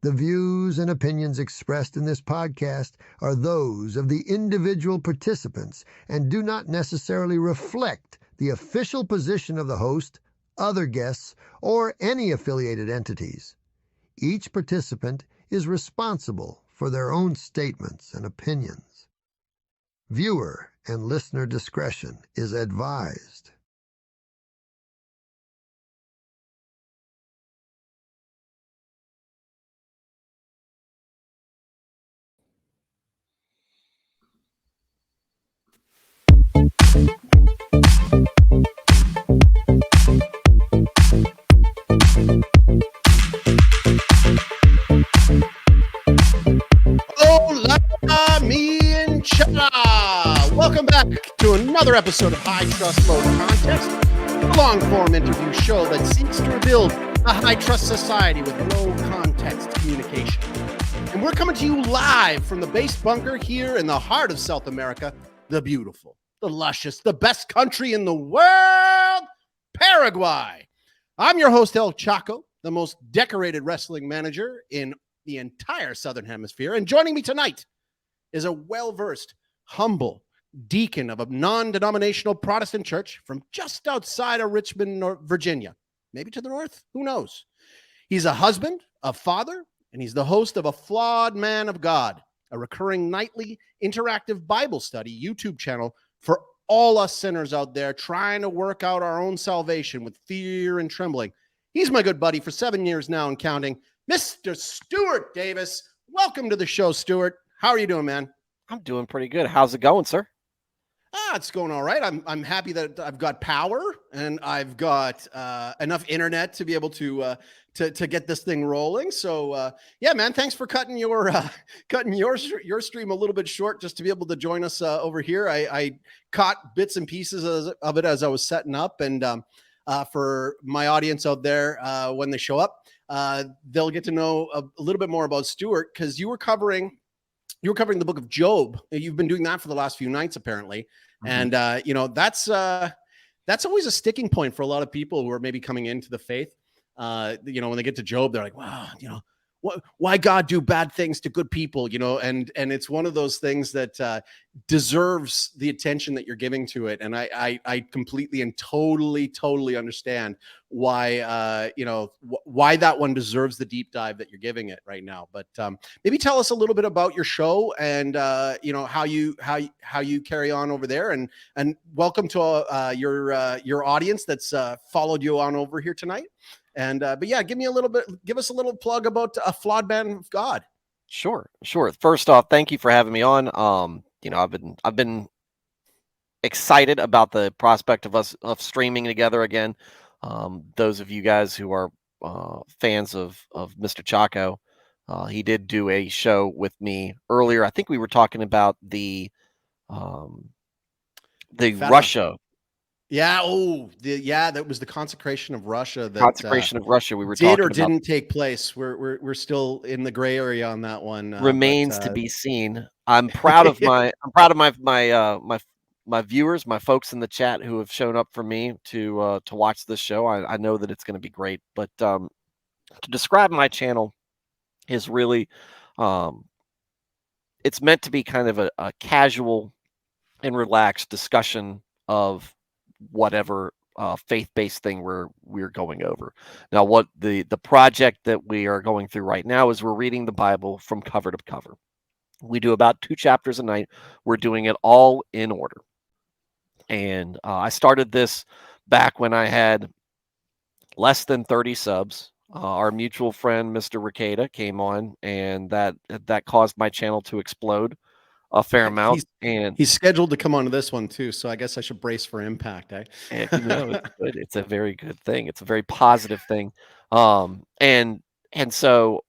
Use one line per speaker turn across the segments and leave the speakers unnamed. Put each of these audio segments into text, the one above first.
The views and opinions expressed in this podcast are those of the individual participants and do not necessarily reflect the official position of the host, other guests, or any affiliated entities. Each participant is responsible for their own statements and opinions. Viewer and listener discretion is advised.
Hola, me and cha! Welcome back to another episode of High Trust, Low Context, a long-form interview show that seeks to rebuild a high-trust society with low-context communication. And we're coming to you live from the base bunker here in the heart of South America, the beautiful, the luscious, the best country in the world, Paraguay. I'm your host, El Chaco, the most decorated wrestling manager in the entire Southern Hemisphere. And joining me tonight is a well-versed, humble deacon of a non-denominational Protestant church from just outside of Richmond, Virginia. Maybe to the north, who knows? He's a husband, a father, and he's the host of a Flawed Man of God, a recurring nightly interactive Bible study YouTube channel for all us sinners out there trying to work out our own salvation with fear and trembling. He's my good buddy for 7 years now and counting, Mr. Stuart Davis. Welcome to the show, Stuart. How are you doing, man?
I'm doing pretty good. How's it going, sir?
It's going all right. I'm happy that I've got power and I've got enough internet to be able to get this thing rolling. So yeah, man, thanks for cutting your stream a little bit short just to be able to join us over here. I caught bits and pieces of it as I was setting up, and for my audience out there, when they show up, they'll get to know a little bit more about Stuart, because you were covering the book of Job. You've been doing that for the last few nights, apparently. Mm-hmm. And, that's always a sticking point for a lot of people who are maybe coming into the faith. When they get to Job, they're like, wow, why God do bad things to good people, and it's one of those things that deserves the attention that you're giving to it. And I completely and totally understand why, why that one deserves the deep dive that you're giving it right now. But maybe tell us a little bit about your show and, how you carry on over there, and welcome to your audience that's followed you on over here tonight. And but yeah, give us a little plug about a Flawed Man of God.
Sure. First off, thank you for having me on. I've been excited about the prospect of streaming together again. Those of you guys who are fans of Mr. Chaco, he did do a show with me earlier. I think we were talking about the Russia.
Yeah. That was the consecration of Russia.
We were
did
talking
or didn't take place. We're still in the gray area on that one.
Remains to be seen. I'm proud of my viewers, my folks in the chat who have shown up for me to watch this show. I know that it's going to be great. But to describe my channel is really, it's meant to be kind of a casual and relaxed discussion of whatever faith-based thing we're going over. Now, what the project that we are going through right now is we're reading the Bible from cover to cover. We do about 2 chapters a night. We're doing it all in order. And I started this back when I had less than 30 subs. Our mutual friend, Mr. Ricada, came on, and that caused my channel to explode a fair amount.
He's scheduled to come onto this one too, so I guess I should brace for impact.
It's good. It's a very good thing. It's a very positive thing. And so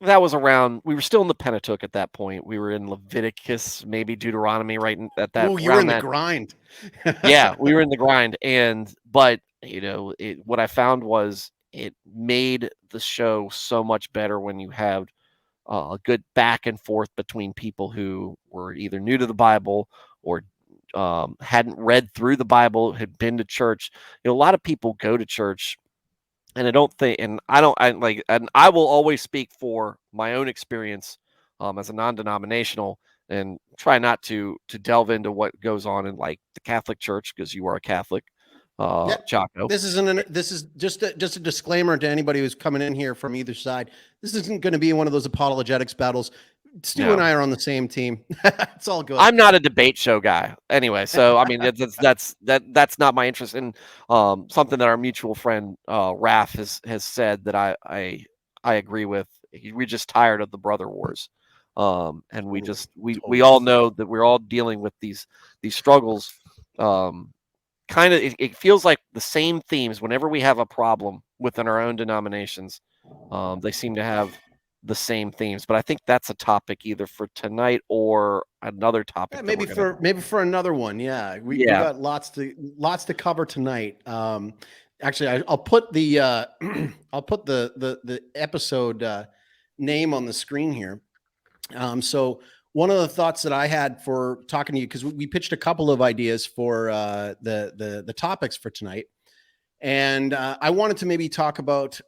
that was around. We were still in the Pentateuch at that point. We were in Leviticus, maybe Deuteronomy, right at that.
Oh, you were in the grind.
Yeah, we were in the grind, but what I found was it made the show so much better when you have a good back and forth between people who were either new to the Bible or hadn't read through the Bible, had been to church. A lot of people go to church And I don't think, and I don't, I like, and I will always speak for my own experience as a non-denominational, and try not to delve into what goes on in like the Catholic Church, because you are a Catholic,
Yeah.
Chaco.
This is just a disclaimer to anybody who's coming in here from either side. This isn't going to be one of those apologetics battles. Stu
No.
and I are on the same team. It's all good.
I'm not a debate show guy anyway, so I mean that's not my interest. And something that our mutual friend Raph has said that I agree with. We're just tired of the brother wars, and we just we all know that we're all dealing with these struggles. Kind of, it feels like the same themes whenever we have a problem within our own denominations. They seem to have the same themes, but I think that's a topic either for tonight or another topic.
Yeah, maybe for another one. Yeah, we got lots to cover tonight. Actually, I'll put the I'll put the episode name on the screen here. So one of the thoughts that I had for talking to you, because we pitched a couple of ideas for the topics for tonight, and I wanted to maybe talk about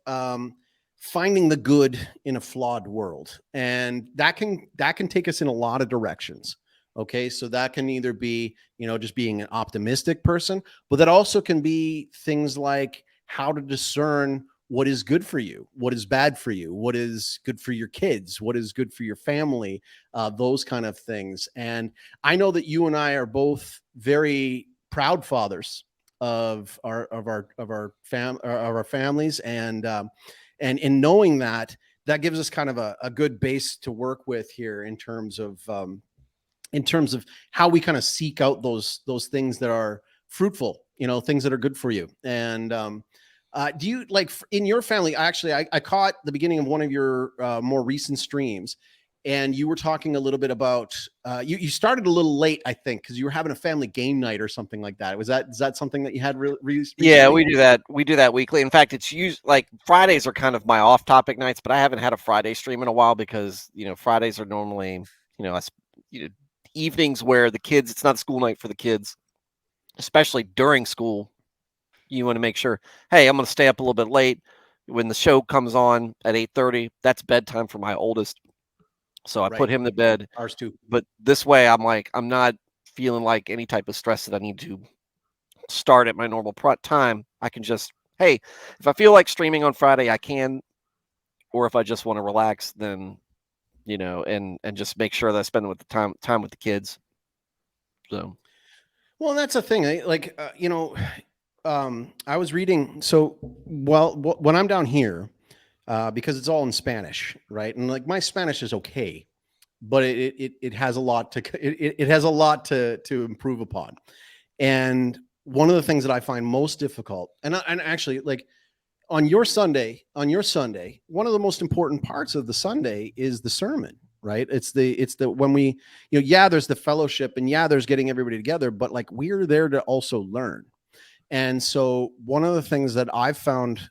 finding the good in a flawed world, and that can take us in a lot of directions. Okay, so that can either be, just being an optimistic person, but that also can be things like how to discern what is good for you, what is bad for you, what is good for your kids, what is good for your family, those kind of things. And I know that you and I are both very proud fathers of our families, and in knowing that gives us kind of a good base to work with here in terms of how we kind of seek out those things that are fruitful, things that are good for you. And do you, like, in your family? Actually, I caught the beginning of one of your more recent streams, and you were talking a little bit about you started a little late, I think, because you were having a family game night or something like that. Is that something that you had recently?
Yeah, we do that. We do that weekly. In fact, it's used like Fridays are kind of my off-topic nights, but I haven't had a Friday stream in a while because Fridays are normally evenings where the kids. It's not a school night for the kids, especially during school. You want to make sure, hey, I'm going to stay up a little bit late. When the show comes on at 8:30, that's bedtime for my oldest. So I put him to bed.
Ours too.
But this way, I'm not feeling like any type of stress that I need to start at my normal time. I can just, hey, if I feel like streaming on Friday, I can. Or if I just want to relax, then, and just make sure that I spend with the time with the kids. So.
Well, that's the thing. I was reading. So, when I'm down here, because it's all in Spanish, right? And like my Spanish is okay, but it has a lot to improve upon. And one of the things that I find most difficult, and actually, like on your Sunday, one of the most important parts of the Sunday is the sermon, right? It's the when we, there's the fellowship, and there's getting everybody together, but like we're there to also learn. And so one of the things that I've found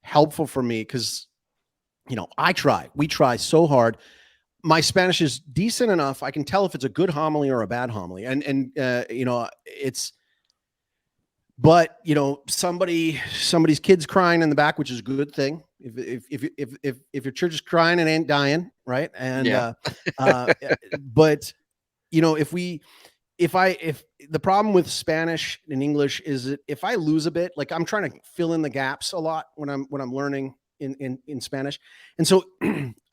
helpful for me, because, we try so hard. My Spanish is decent enough. I can tell if it's a good homily or a bad homily. But somebody's kid's crying in the back, which is a good thing. If your church is crying, it ain't dying, right? And but if the problem with Spanish and English is that if I lose a bit, like I'm trying to fill in the gaps a lot when I'm learning in Spanish, and so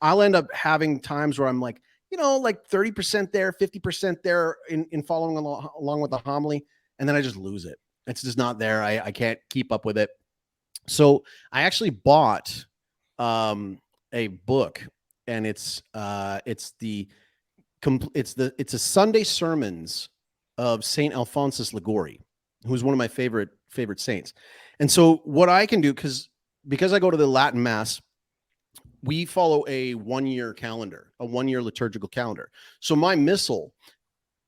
I'll end up having times where I'm like 30% there, 50% there in following along with the homily, and then I just lose it. It's just not there. I can't keep up with it. So I actually bought a book, and it's a Sunday sermons of Saint Alphonsus Liguori, who's one of my favorite saints. And so what I can do, because I go to the Latin Mass, we follow a 1-year calendar, a 1-year liturgical calendar. So my missal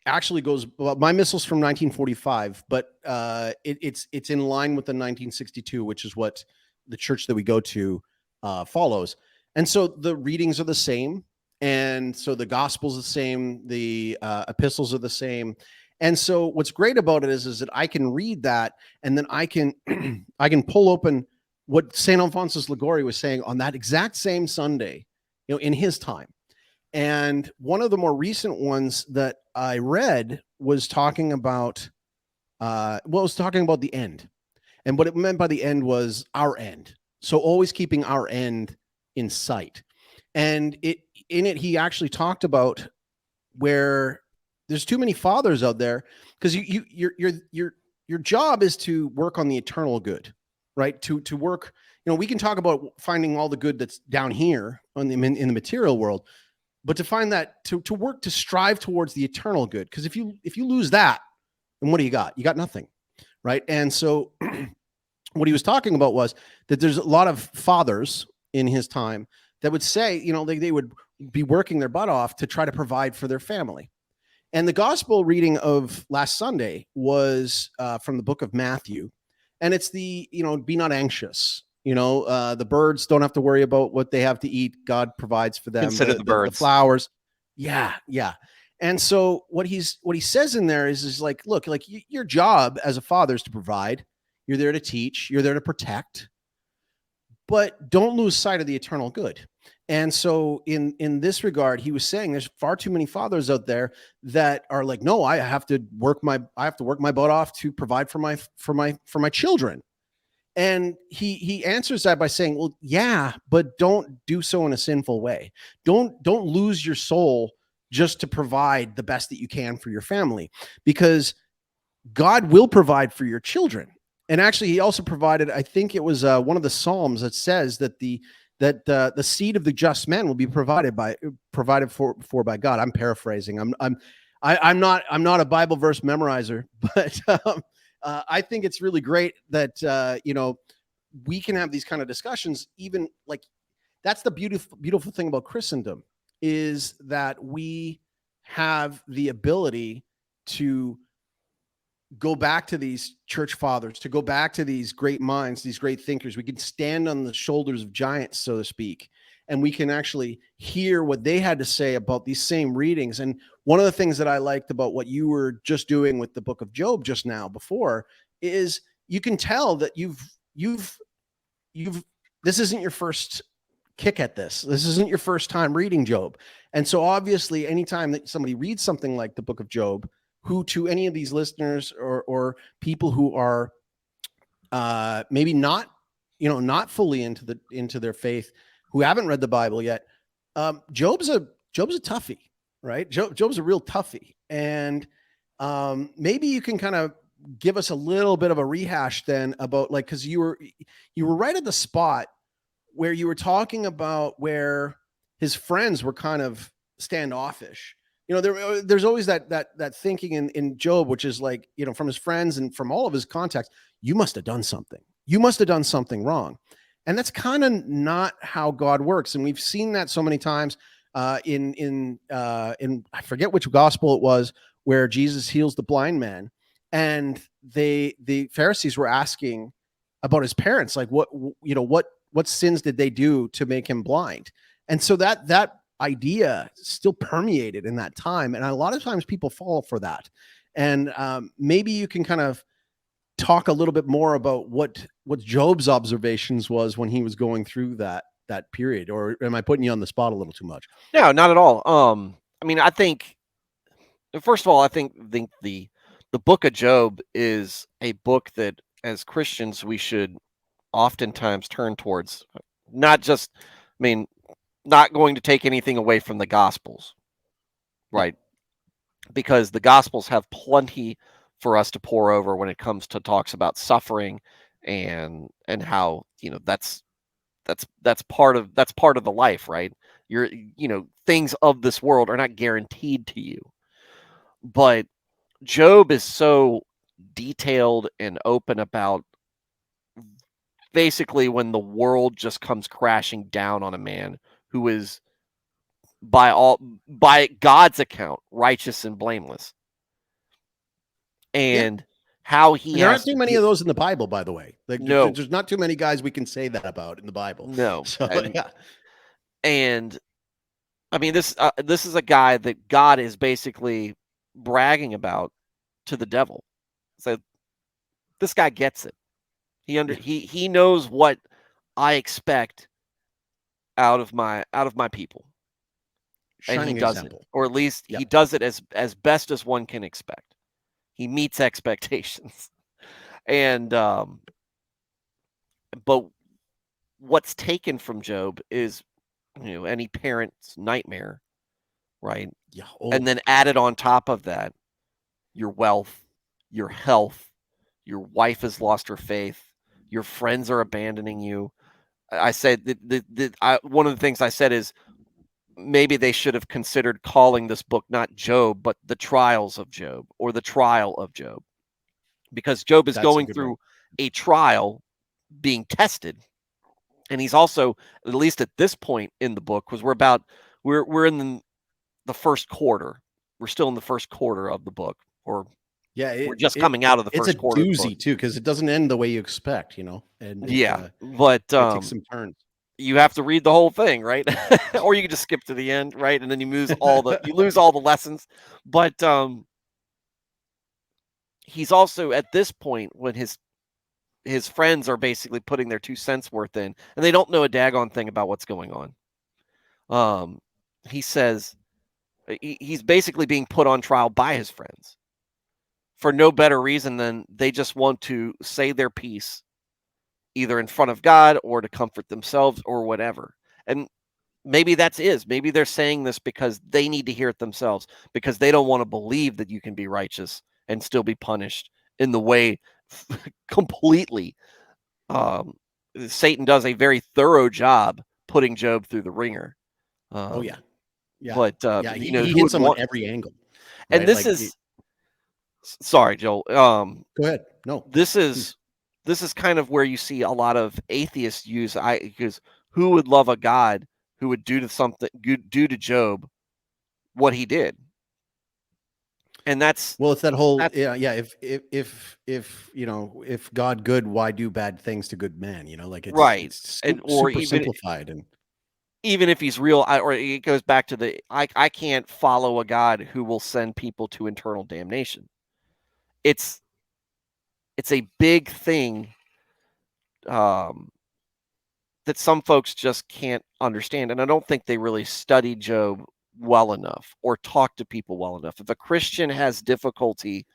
actually my missal's from 1945, but it's in line with the 1962, which is what the church that we go to follows. And so the readings are the same. And so the gospel's the same. The epistles are the same. And so what's great about it is that I can read that, and then I can I can pull open what St. Alphonsus Liguori was saying on that exact same Sunday, in his time. And one of the more recent ones that I read was talking about, the end. And what it meant by the end was our end. So always keeping our end in sight. And in it, he actually talked about where there's too many fathers out there, because your job is to work on the eternal good, right? To work, we can talk about finding all the good that's down here in the material world, but to find that, to work, to strive towards the eternal good. Because if you lose that, then what do you got? You got nothing, right? And so what he was talking about was that there's a lot of fathers in his time that would say, they would be working their butt off to try to provide for their family. And the gospel reading of last Sunday was from the book of Matthew. And it's the, be not anxious. The birds don't have to worry about what they have to eat. God provides for them.
Consider the birds.
The flowers. Yeah. Yeah. And so what he says in there is like, look, like your job as a father is to provide. You're there to teach. You're there to protect. But don't lose sight of the eternal good. And so in this regard, he was saying there's far too many fathers out there that are like, no, I have to work my butt off to provide for my children. And he answers that by saying, well, yeah, but don't do so in a sinful way. Don't lose your soul just to provide the best that you can for your family, because God will provide for your children. And actually, he also provided, I think it was one of the Psalms that says that the seed of the just man will be provided for by God. I'm paraphrasing. I'm not a Bible verse memorizer, but I think it's really great that we can have these kind of discussions. Even like, that's the beautiful thing about Christendom, is that we have the ability to go back to these church fathers, to go back to these great minds, these great thinkers. We can stand on the shoulders of giants, so to speak, and we can actually hear what they had to say about these same readings. And one of the things that I liked about what you were just doing with the book of Job just now before is you can tell that you've this isn't your first kick at this. This isn't your first time reading Job. And so obviously anytime that somebody reads something like the book of Job, who to any of these listeners or people who are maybe not fully into their faith, who haven't read the Bible yet, Job's a toughie, right? Job's a real toughie. And maybe you can kind of give us a little bit of a rehash then about, like, because you were right at the spot where you were talking about where his friends were kind of standoffish. There's always that thinking in Job, which is like, from his friends and from all of his contacts, you must have done something. You must have done something wrong. And that's kind of not how God works. And we've seen that so many times in I forget which gospel it was, where Jesus heals the blind man. And the Pharisees were asking about his parents, like what sins did they do to make him blind? And so that idea still permeated in that time. And a lot of times people fall for that. And maybe you can kind of talk a little bit more about what Job's observations was when he was going through that period, or am I putting you on the spot a little too much?
No, not at all. I mean, I think, first of all, I think the book of Job is a book that as Christians we should oftentimes turn towards. Not going to take anything away from the Gospels, right? Because the Gospels have plenty for us to pour over when it comes to talks about suffering and how that's part of the life, right? Things of this world are not guaranteed to you, but Job is so detailed and open about basically when the world just comes crashing down on a man who is by God's account righteous and blameless, and how he
there aren't too many of those in the Bible, by the way. Like,
no,
there's not too many guys we can say that about in the Bible.
No,
so
and I mean this is a guy that God is basically bragging about to the devil. So this guy gets it. He knows what I expect out of my people. And he
Shining
does it,
example.
or at least
Yep.
he does it as best as one can expect. He meets expectations. And but what's taken from Job is, any parent's nightmare, right?
Yeah.
And then added on top of that, your wealth, your health, your wife has lost her faith, your friends are abandoning you. I said one of the things I said is maybe they should have considered calling this book not Job, but The Trials of Job, or The Trial of Job, because Job is
That's a
going
good one.
through a trial, being tested. And he's also, at least at this point in the book, because we're in the first quarter. We're still in the first quarter of the book, or we're just coming out of the
it's
first
a
quarter of the book.
doozy too, because it doesn't end the way you expect, and
but
it takes some turns.
You have to read the whole thing, right? Or you can just skip to the end, right? And then you lose all the lessons. But he's also at this point, when his friends are basically putting their 2 cents worth in, and they don't know a daggone thing about what's going on. He says he's basically being put on trial by his friends for no better reason than they just want to say their piece, either in front of God or to comfort themselves or whatever. And maybe maybe they're saying this because they need to hear it themselves, because they don't want to believe that you can be righteous and still be punished in the way completely. Satan does a very thorough job putting Job through the ringer.
Oh yeah. Yeah.
But
Yeah. He
who
hits
would
him
want?
on every angle.
And
Right?
this
Like,
is sorry, Joel.
go ahead. No.
This is kind of where you see a lot of atheists use because who would love a God who would do to Job what he did? And
it's that whole if God good, why do bad things to good man? Like
right.
it's
And or
super simplified. And
even if he's real, or it goes back to I can't follow a God who will send people to eternal damnation. It's a big thing that some folks just can't understand. And I don't think they really studied Job well enough or talk to people well enough. If a Christian has difficulty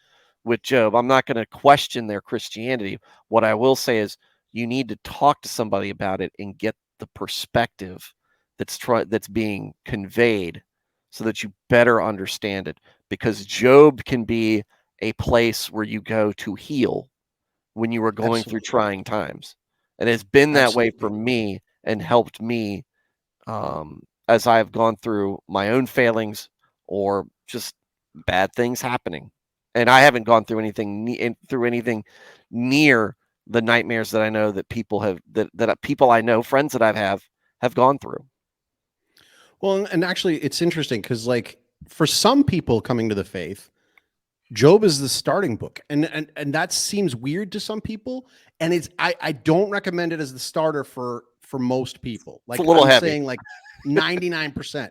with Job, I'm not going to question their Christianity. What I will say is you need to talk to somebody about it and get the perspective that's being conveyed so that you better understand it, because Job can be a place where you go to heal when you are going through trying times. And it's been that way for me and helped me as I've gone through my own failings or just bad things happening. And I haven't gone through anything near the nightmares that I know that people have that people I know, friends that have gone through.
Well, and actually, it's interesting because, like, for some people coming to the faith, Job is the starting book, and that seems weird to some people. And it's I don't recommend it as the starter for most people. Like,
it's a little
I'm
heavy.
saying, like 99%.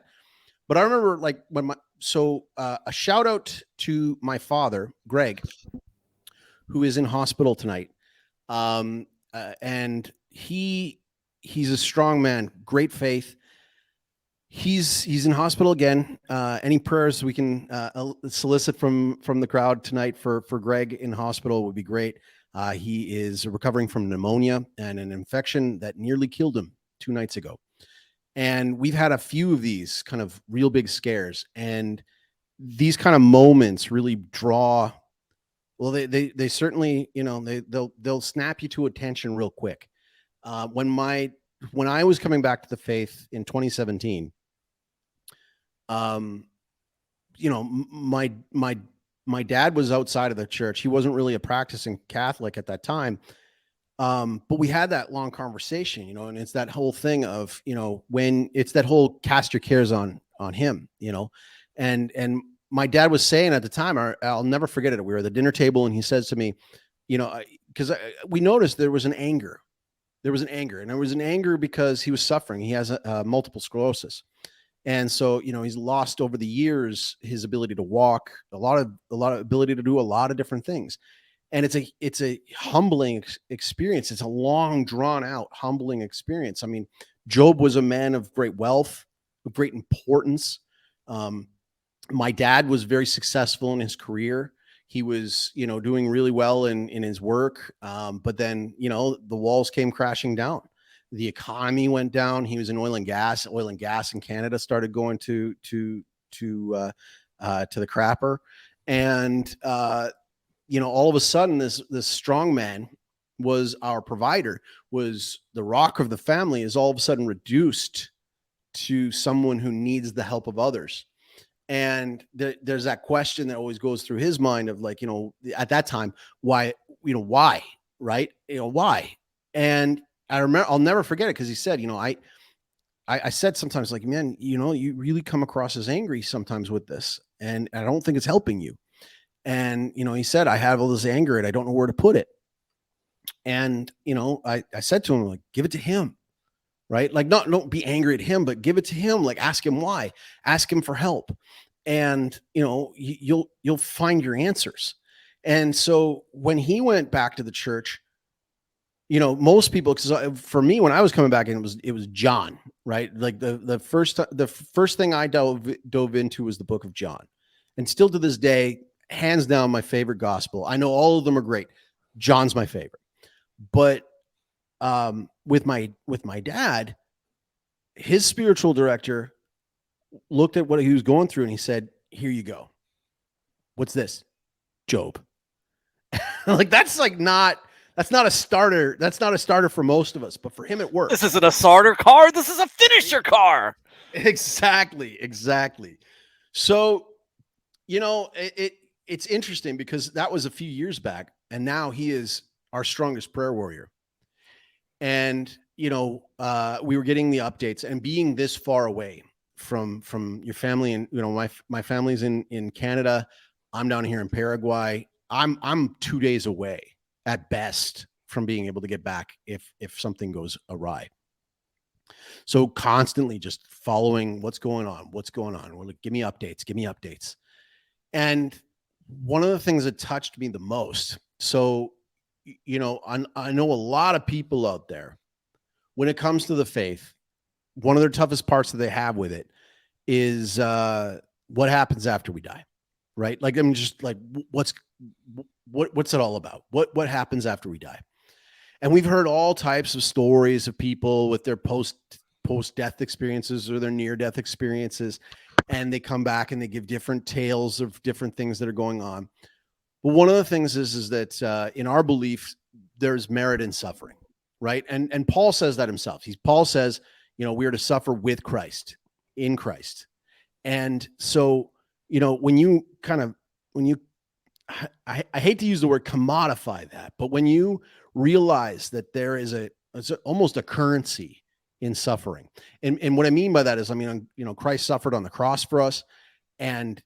But I remember, like, when a shout out to my father, Greg, who is in hospital tonight, and he's a strong man, great faith. He's in hospital again. Any prayers we can solicit from the crowd tonight for Greg in hospital would be great. He is recovering from pneumonia and an infection that nearly killed him 2 nights ago. And we've had a few of these kind of real big scares, and these kind of moments really draw. Well, they certainly, they'll snap you to attention real quick. When I was coming back to the faith in 2017, my dad was outside of the church. He wasn't really a practicing Catholic at that time. But we had that long conversation, and it's that whole thing of, when it's that whole cast your cares on him, and my dad was saying at the time, I'll never forget it. We were at the dinner table and he says to me, because we noticed there was an anger, and there was an anger because he was suffering. He has multiple sclerosis. And so, he's lost over the years his ability to walk, a lot of ability to do a lot of different things. And it's a humbling experience. It's a long, drawn out, humbling experience. I mean, Job was a man of great wealth, of great importance. My dad was very successful in his career. He was, doing really well in his work. But then, the walls came crashing down. The economy went down. He was in oil and gas. Oil and gas in Canada started going to the crapper. And, all of a sudden, this strong man was our provider, was the rock of the family, is all of a sudden reduced to someone who needs the help of others. And there's that question that always goes through his mind of like, at that time, why, right? Why? And I remember, I'll never forget it, because he said, I said sometimes, like, man, you really come across as angry sometimes with this, and I don't think it's helping you. And, he said, I have all this anger and I don't know where to put it. And, I said to him, like, give it to him, right? Like, don't be angry at him, but give it to him. Like, ask him why, ask him for help. And, you'll find your answers. And so when he went back to the church, most people, because for me, when I was coming back in, it was John, right? Like the first thing I dove into was the book of John. And still to this day, hands down, my favorite gospel. I know all of them are great. John's my favorite. But with my dad, his spiritual director looked at what he was going through and he said, here you go. What's this? Job. Like, that's not a starter. That's not a starter for most of us, but for him, it worked.
This isn't a starter car. This is a finisher car.
Exactly. So, it's interesting because that was a few years back, and now he is our strongest prayer warrior. And, we were getting the updates, and being this far away from your family, and, my family's in Canada. I'm down here in Paraguay. I'm 2 days away at best from being able to get back if something goes awry. So constantly just following what's going on. We're like, give me updates. And one of the things that touched me the most, so, I know a lot of people out there, when it comes to the faith, one of their toughest parts that they have with it is what happens after we die, right? Like, I'm just like, what's it all about? What happens after we die? And we've heard all types of stories of people with their post-death experiences or their near-death experiences, and they come back and they give different tales of different things that are going on. But one of the things is that in our belief, there's merit in suffering, right? And Paul says that himself. Paul says, we are to suffer with Christ, in Christ. And so, I hate to use the word commodify that, but when you realize that there is it's almost a currency in suffering. And what I mean by that is, Christ suffered on the cross for us, and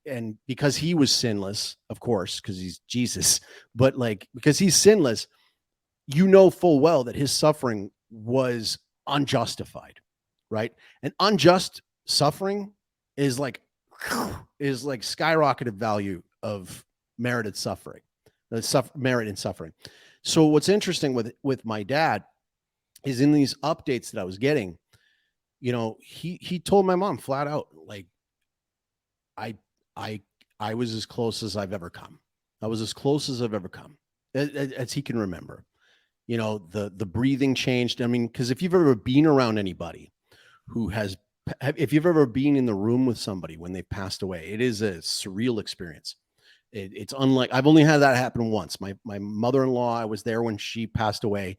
because he was sinless, of course, because he's Jesus, but like, because he's sinless, full well that his suffering was unjustified, right? And unjust suffering is like skyrocketed value of merited suffering, merit in suffering. So what's interesting with my dad is, in these updates that I was getting, he told my mom flat out, like, I was as close as I've ever come. I was as close as I've ever come, as he can remember. The breathing changed. I mean, because if you've ever been around anybody if you've ever been in the room with somebody when they've passed away, it is a surreal experience. It's unlike, I've only had that happen once. My mother-in-law, I was there when she passed away.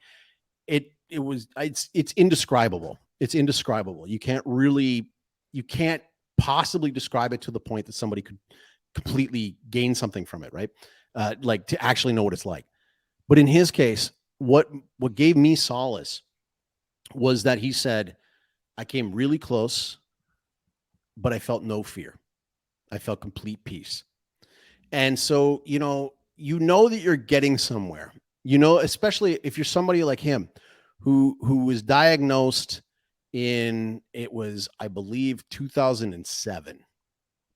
It's indescribable. It's indescribable. You can't possibly describe it to the point that somebody could completely gain something from it, right? Like, to actually know what it's like. But in his case, what gave me solace was that he said, I came really close, but I felt no fear. I felt complete peace. And so, that you're getting somewhere, especially if you're somebody like him who was diagnosed I believe 2007.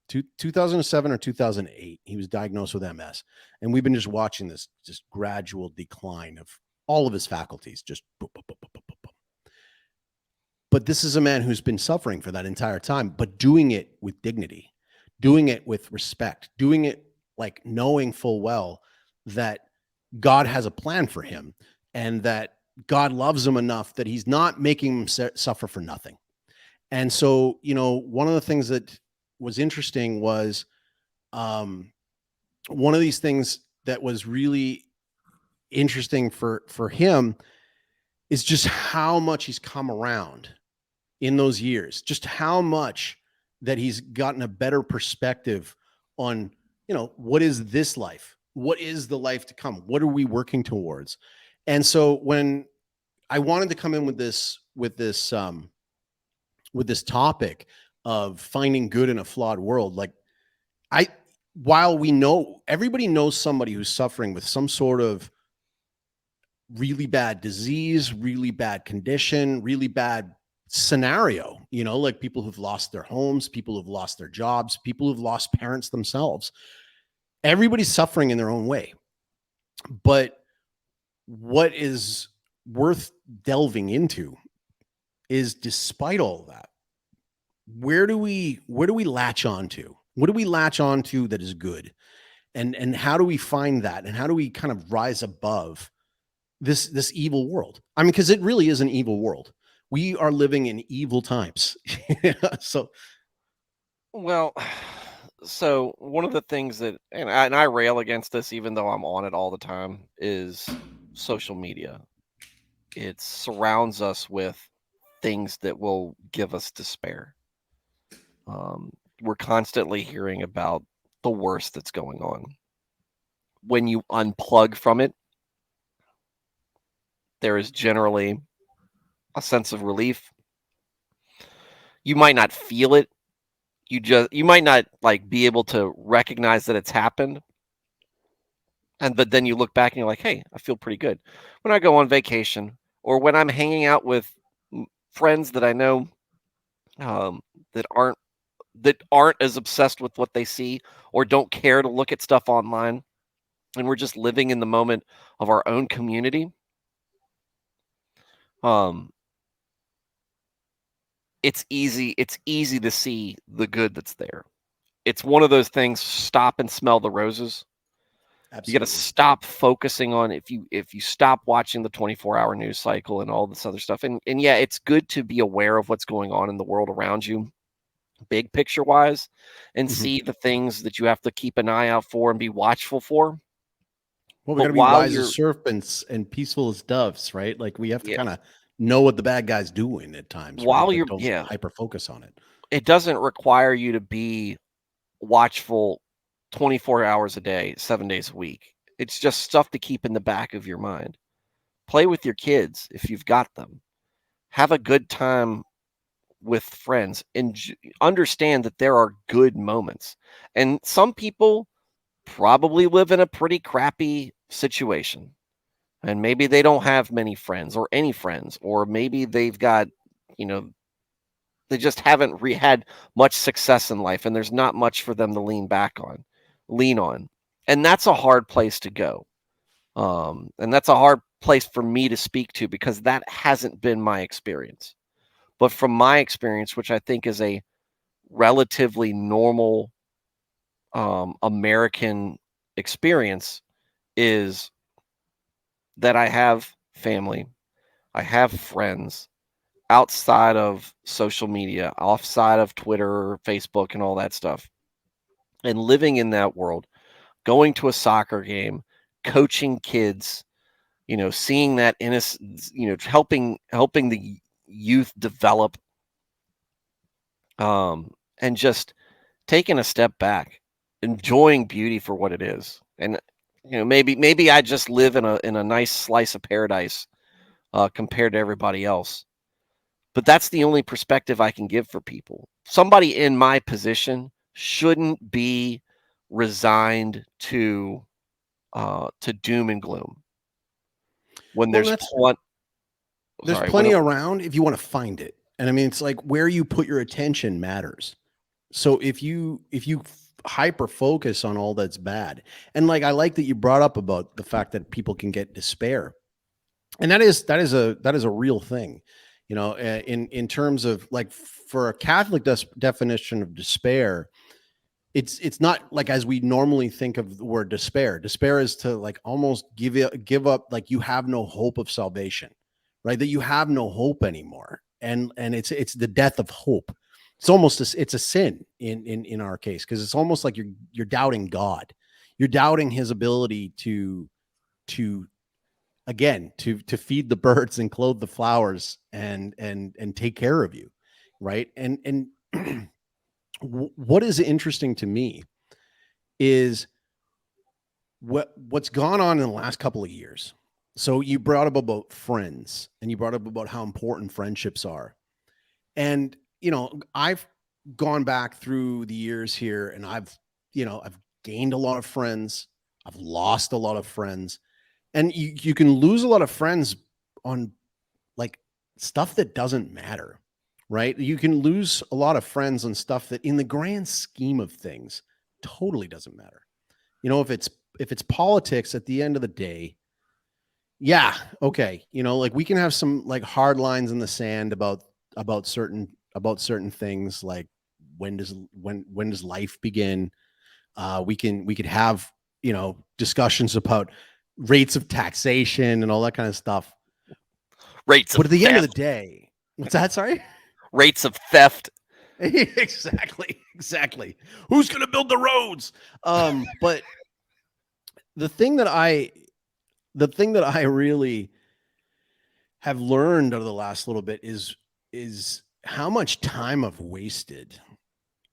2007 or 2008, he was diagnosed with MS. And we've been just watching this just gradual decline of all of his faculties. Just boop, boop, boop, boop, boop, boop. But this is a man who's been suffering for that entire time, but doing it with dignity, doing it with respect, doing it like knowing full well that God has a plan for him and that God loves him enough that he's not making him suffer for nothing. And so, you know, one of the things that was interesting was one of these things that was really interesting for him is just how much he's come around in those years, just how much that he's gotten a better perspective on, you know, what is this life? What is the life to come? What are we working towards? And so when I wanted to come in with this topic of finding good in a flawed world, like while we know everybody knows somebody who's suffering with some sort of really bad disease, really bad condition, really bad scenario, you know, like people who've lost their homes, people who've lost their jobs, people who've lost parents themselves. Everybody's suffering in their own way. But what is worth delving into is, despite all of that, where do we latch onto? What do we latch onto that is good? And how do we find that? And how do we kind of rise above this evil world? I mean, because it really is an evil world. We are living in evil times. So
one of the things that, and I rail against this, even though I'm on it all the time, is social media. It surrounds us with things that will give us despair. We're constantly hearing about the worst that's going on. When you unplug from it, there is generally a sense of relief. You might not feel it. You might not like be able to recognize that it's happened. But then you look back and you're like, hey, I feel pretty good. When I go on vacation or when I'm hanging out with friends that I know that aren't as obsessed with what they see or don't care to look at stuff online, and we're just living in the moment of our own community, it's easy to see the good that's there. It's one of those things, stop and smell the roses. Absolutely. You got to stop focusing on, if you stop watching the 24-hour news cycle and all this other stuff. And yeah, it's good to be aware of what's going on in the world around you, big picture wise, and see the things that you have to keep an eye out for and be watchful for.
Well, we got to be wise as serpents and peaceful as doves, right? Like we have to kind of know what the bad guy's doing at times.
While
right?
You're
hyper focus on it.
It doesn't require you to be watchful 24 hours a day, 7 days a week. It's just stuff to keep in the back of your mind. Play with your kids if you've got them. Have a good time with friends and understand that there are good moments. And some people probably live in a pretty crappy situation. And maybe they don't have many friends or any friends, or maybe they've got, they just haven't had much success in life and there's not much for them to lean on. And that's a hard place to go. And that's a hard place for me to speak to because that hasn't been my experience. But from my experience, which I think is a relatively normal American experience, is that I have family, I have friends outside of social media, offside of Twitter, Facebook, and all that stuff. And living in that world, going to a soccer game, coaching kids, seeing that innocence, helping the youth develop, and just taking a step back, enjoying beauty for what it is. And maybe I just live in a nice slice of paradise compared to everybody else. But that's the only perspective I can give for people. Somebody in my position shouldn't be resigned to doom and gloom when there's
plenty around if you want to find it. And I mean, it's like where you put your attention matters. So if you hyper focus on all that's bad, and like I like that you brought up about the fact that people can get despair, and that is a real thing, in terms of like for a Catholic definition of despair, it's not like as we normally think of the word despair. Despair is to like almost give up, like you have no hope of salvation, right? That you have no hope anymore, and it's the death of hope. It's almost it's a sin in our case, because it's almost like you're doubting God, you're doubting His ability to again to feed the birds and clothe the flowers and take care of you, right? And what is interesting to me is what's gone on in the last couple of years. So you brought up about friends, and you brought up about how important friendships are. And, I've gone back through the years here, and I've gained a lot of friends. I've lost a lot of friends, and you can lose a lot of friends on like stuff that doesn't matter, right? You can lose a lot of friends on stuff that in the grand scheme of things totally doesn't matter. If it's politics at the end of the day, yeah, okay. Like we can have some like hard lines in the sand about certain things, like when does life begin? We could have, discussions about rates of taxation and all that kind of stuff.
Rates of
But at the end of the
theft.
day, what's that? Sorry?
Rates of theft.
Exactly. Who's going to build the roads? But the thing that I really have learned over the last little bit is how much time I've wasted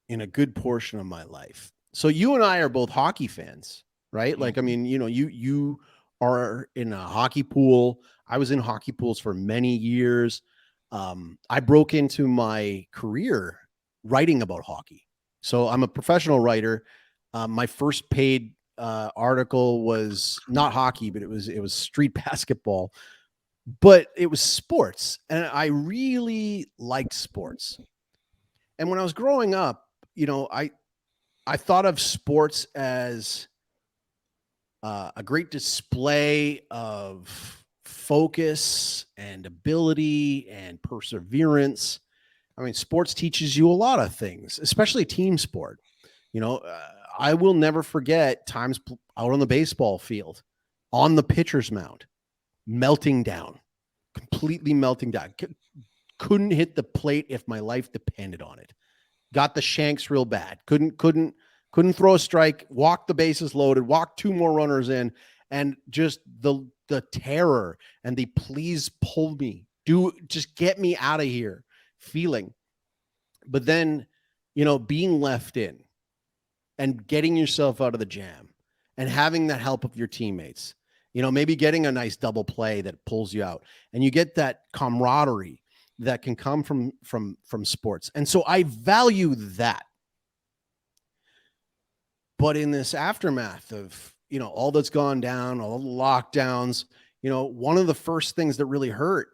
in a good portion of my life. So you and I are both hockey fans, right? Like, I mean, you are in a hockey pool. I was in hockey pools for many years. I broke into my career writing about hockey. So I'm a professional writer. My first paid article was not hockey, but it was street basketball, but it was sports, and I really liked sports. And when I was growing up, I thought of sports as a great display of focus and ability and perseverance. I mean, sports teaches you a lot of things, especially team sport. I will never forget times out on the baseball field, on the pitcher's mound, melting down, completely melting down. Couldn't hit the plate if my life depended on it. Got the shanks real bad. Couldn't throw a strike, walked the bases loaded, walked two more runners in, and just the terror and the please pull me, just get me out of here feeling. But then, being left in and getting yourself out of the jam and having that help of your teammates, maybe getting a nice double play that pulls you out, and you get that camaraderie that can come from sports. And so I value that. But in this aftermath of, all that's gone down, all the lockdowns, one of the first things that really hurt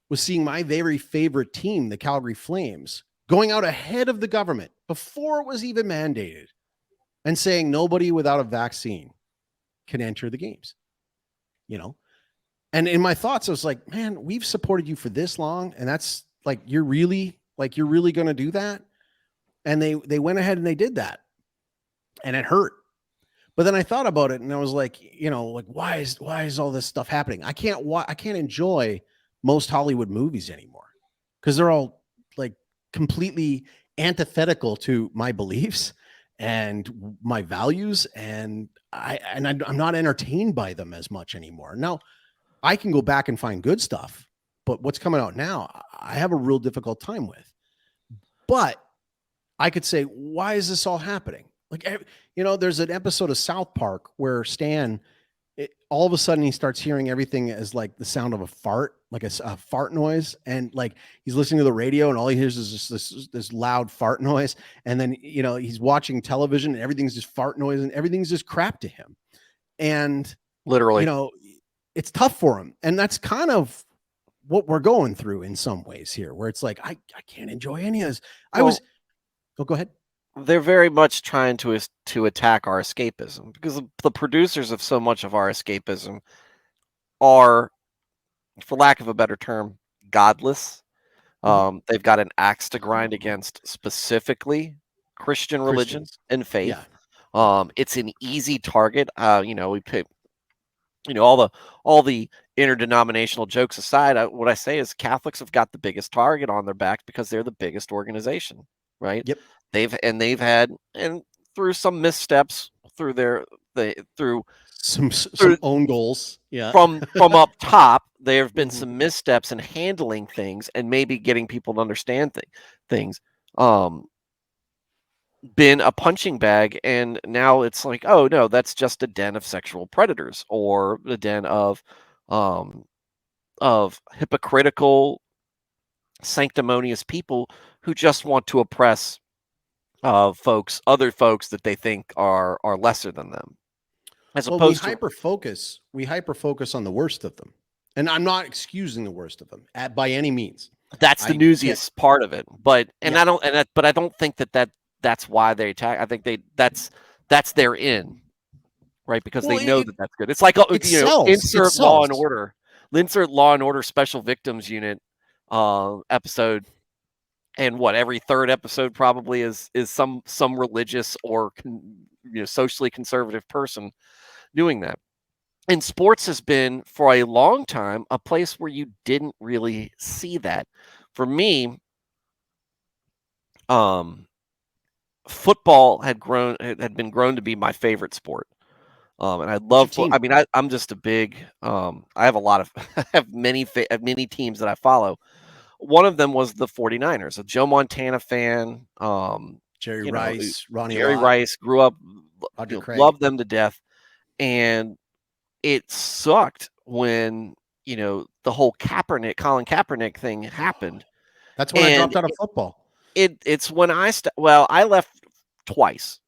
was seeing my very favorite team, the Calgary Flames, going out ahead of the government before it was even mandated and saying nobody without a vaccine can enter the games, And in my thoughts, I was like, man, we've supported you for this long. And that's like, you're really going to do that. And they went ahead and they did that, and it hurt. But then I thought about it, and I was like, why is all this stuff happening? I can't enjoy most Hollywood movies anymore because they're all like completely antithetical to my beliefs and my values. And I'm not entertained by them as much anymore. Now, I can go back and find good stuff, but what's coming out now, I have a real difficult time with. But I could say, why is this all happening? Like, there's an episode of South Park where Stan, all of a sudden he starts hearing everything as like the sound of a fart, like a fart noise. And like, he's listening to the radio and all he hears is just this loud fart noise. And then, he's watching television and everything's just fart noise and everything's just crap to him. And
Literally,
it's tough for him. And that's kind of what we're going through in some ways here, where it's like, I can't enjoy any of this. Go ahead.
they're very much trying to attack our escapism, because the producers of so much of our escapism are, for lack of a better term, godless. They've got an axe to grind against specifically Christian religion
Christians.
and faith.
Yeah.
It's an easy target. We pick, all the interdenominational jokes aside, what I say is Catholics have got the biggest target on their back because they're the biggest organization, right?
Yep.
They've had, and through some missteps through through
Some own goals. Yeah.
from up top, there have been some missteps in handling things and maybe getting people to understand things. Been a punching bag, and now it's like, oh no, that's just a den of sexual predators, or a den of hypocritical, sanctimonious people who just want to oppress other folks that they think are lesser than them. As opposed
we hyper focus on the worst of them, and I'm not excusing the worst of them by any means.
That's the newsiest part of it, but I don't think that's why they attack. I think that's their in, right? Because they know that that's good. It's like insert Law and Order Special Victims Unit episode, and every third episode probably is some religious or socially conservative person doing that. And sports has been, for a long time, a place where you didn't really see that. For me, football had been grown to be my favorite sport. And I love, I'm just a big, I have I have many teams that I follow. One of them was the 49ers, a Joe Montana fan.
Jerry Rice, Ronnie
Jerry
Lott,
Rice, grew up, loved them to death. And it sucked when, the whole Colin Kaepernick thing happened.
That's when I dropped out of football.
It's when I left twice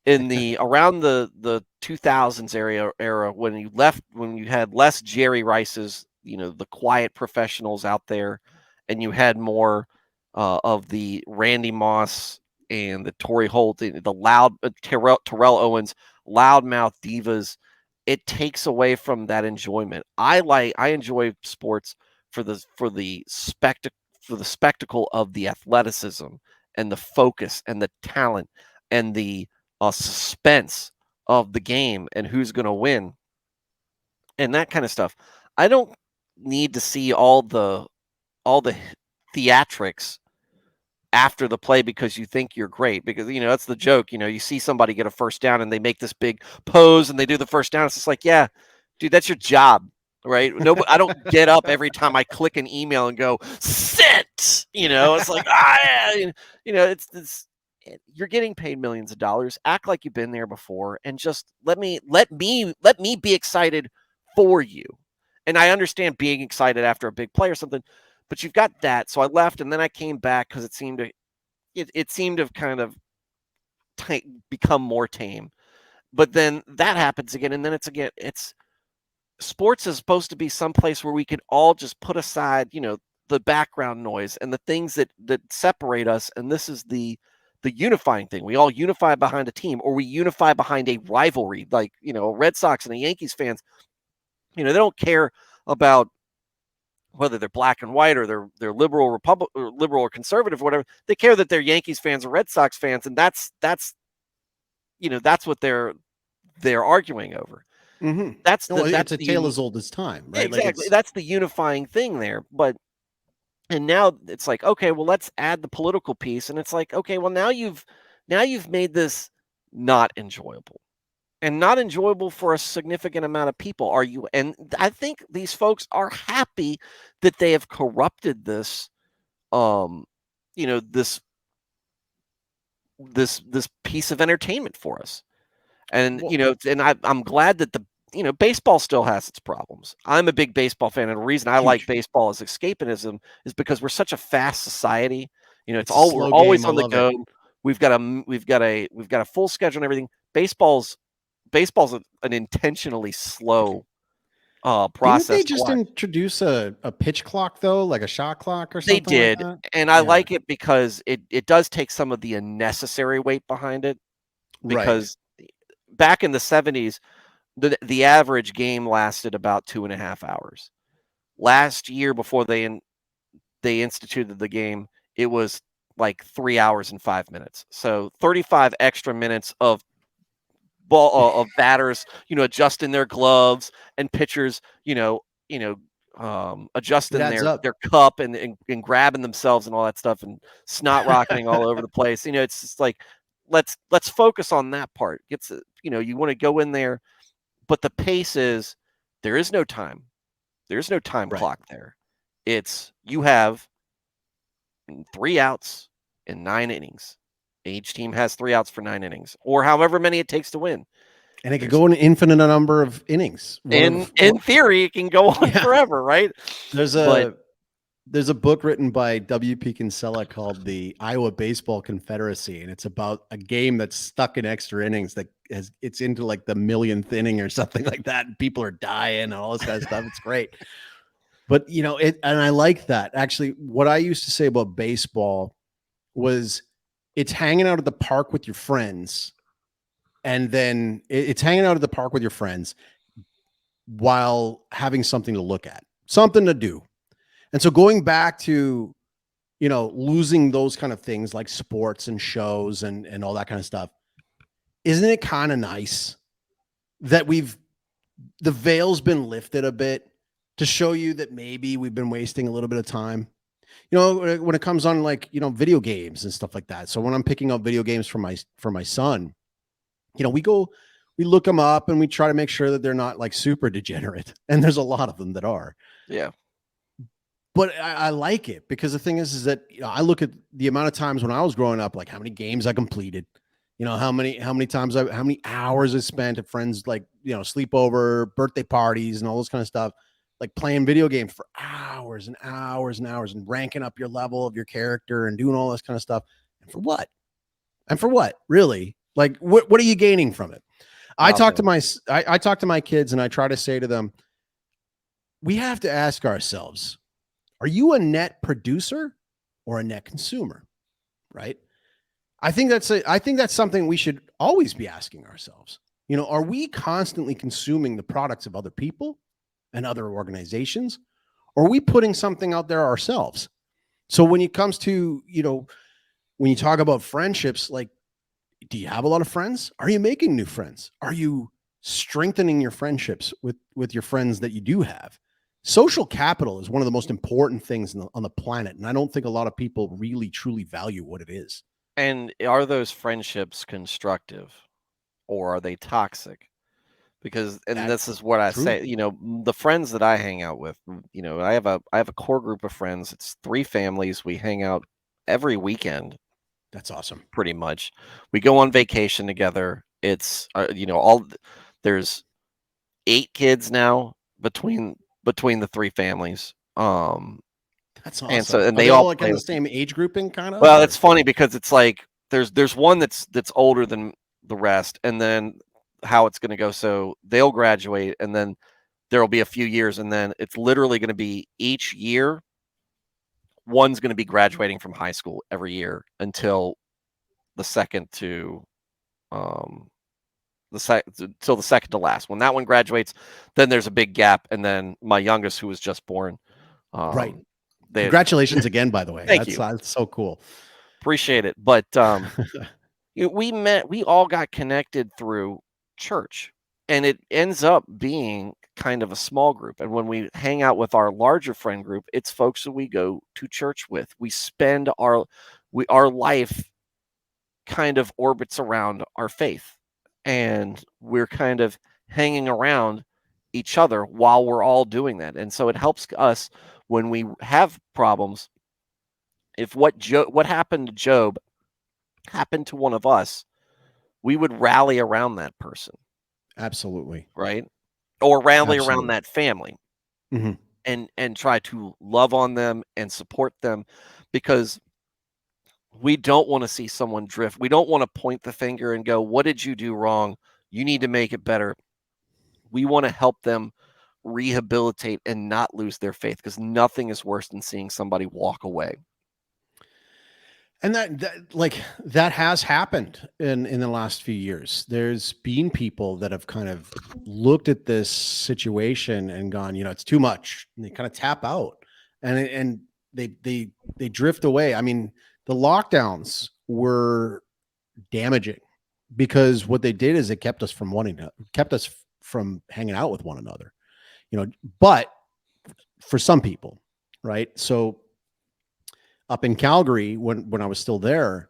in the around the 2000s era when you had less Jerry Rices, the quiet professionals out there, and you had more of the Randy Moss and the Torrey Holt, the loud Terrell Owens, loudmouth divas. It takes away from that enjoyment. I enjoy sports for the spectacle of the athleticism and the focus and the talent and the suspense of the game and who's going to win and that kind of stuff. I don't need to see all the theatrics after the play because you think you're great, because that's the joke. You see somebody get a first down and they make this big pose and they do the first down. It's just like, yeah, dude, that's your job, right? No, I don't get up every time I click an email and go sit. It's like it's you're getting paid millions of dollars. Act like you've been there before, and just let me be excited for you. And I understand being excited after a big play or something, but you've got that. So I left, and then I came back because it seemed to have kind of become more tame. But then that happens again, and then it's sports is supposed to be someplace where we can all just put aside, the background noise and the things that separate us. And this is the unifying thing. We all unify behind a team, or we unify behind a rivalry, like, Red Sox and the Yankees fans. They don't care about whether they're black and white or they're liberal or conservative or whatever. They care that they're Yankees fans or Red Sox fans, and that's what they're arguing over.
Mm-hmm.
That's
a tale as old as time, right?
Exactly. That's the unifying thing there. And now it's like, okay, well, let's add the political piece, and it's like, okay, well, now you've made this not enjoyable. And not enjoyable for a significant amount of people. Are you? And I think these folks are happy that they have corrupted this, this piece of entertainment for us. And I'm glad that baseball still has its problems. I'm a big baseball fan, and the reason I like baseball as escapism is because we're such a fast society. We're always on the go. We've got a full schedule and everything. Baseball's an intentionally slow process.
Didn't they just introduce a pitch clock though, like a shot clock or
They
something
did,
like that?
and I like it because it does take some of the unnecessary weight behind it. Because back in the 70s, the average game lasted about 2.5 hours. Last year, before they instituted the game, it was like 3 hours and 5 minutes. So 35 extra minutes of batters, adjusting their gloves, and pitchers, adjusting their cup and grabbing themselves and all that stuff, and snot rocketing all over the place. It's just like, let's focus on that part. You want to go in there, but the pace is, there is no time. There's no time clock there. It's, you have 3 outs in 9 innings. Each team has 3 outs for 9 innings, or however many it takes to win.
And it could go an infinite number of innings.
In theory, it can go on forever, right?
There's a book written by W.P. Kinsella called The Iowa Baseball Confederacy, and it's about a game that's stuck in extra innings it's into like the millionth inning or something like that, and people are dying and all this kind of stuff. It's great. But and I like that. Actually, what I used to say about baseball was, it's hanging out at the park with your friends, and then it's hanging out at the park with your friends while having something to look at, something to do. And so going back to, losing those kind of things like sports and shows and all that kind of stuff, isn't it kind of nice that the veil's been lifted a bit to show you that maybe we've been wasting a little bit of time, when it comes on, like, video games and stuff like that. So when I'm picking up video games for my son, we look them up and we try to make sure that they're not like super degenerate. And there's a lot of them that are.
Yeah.
But I like it, because the thing is that I look at the amount of times when I was growing up, like how many games I completed, how many hours I spent at friends, like, sleepover, birthday parties, and all this kind of stuff, like playing video games for hours and hours and hours, and ranking up your level of your character and doing all this kind of stuff. And for what? Really? Like, what are you gaining from it? I talk to my kids, and I try to say to them, we have to ask ourselves, are you a net producer or a net consumer? Right? I think that's something we should always be asking ourselves. Are we constantly consuming the products of other people and other organizations, or are we putting something out there ourselves? So when it comes to, when you talk about friendships, like, do you have a lot of friends? Are you making new friends? Are you strengthening your friendships with your friends that you do have? Social capital is one of the most important things on the planet, and I don't think a lot of people really truly value what it is.
And are those friendships constructive, or are they toxic? Because, and this is what I say, the friends that I hang out with, I have a core group of friends. It's 3 families. We hang out every weekend.
That's awesome.
Pretty much. We go on vacation together. It's, there's 8 kids now between the 3 families.
That's awesome.
And
they all like in the same age grouping, kind of?
Well, it's funny because it's like there's one that's older than the rest, and then how it's going to go. So they'll graduate, and then there'll be a few years, and then it's literally going to be each year one's going to be graduating from high school every year until the second to the second to last. When that one graduates, then there's a big gap, and then my youngest, who was just born,
right. Congratulations again, by the way.
Thank you.
That's so cool.
Appreciate it. But we all got connected through church, and it ends up being kind of a small group. And when we hang out with our larger friend group, it's folks that we go to church with. We spend our life kind of orbits around our faith, and we're kind of hanging around each other while we're all doing that. And so it helps us when we have problems. If what happened to Job happened to one of us, we would rally around that person.
Absolutely.
Right? Or rally around that family.
Mm-hmm.
And try to love on them and support them, because we don't want to see someone drift. We don't want to point the finger and go, what did you do wrong? You need to make it better. We want to help them rehabilitate and not lose their faith, because nothing is worse than seeing somebody walk away.
And that has happened in the last few years. There's been people that have kind of looked at this situation and gone, it's too much, and they kind of tap out, and they drift away. I mean, the lockdowns were damaging because what they did is it kept us from hanging out with one another, but for some people, right? So up in Calgary, when I was still there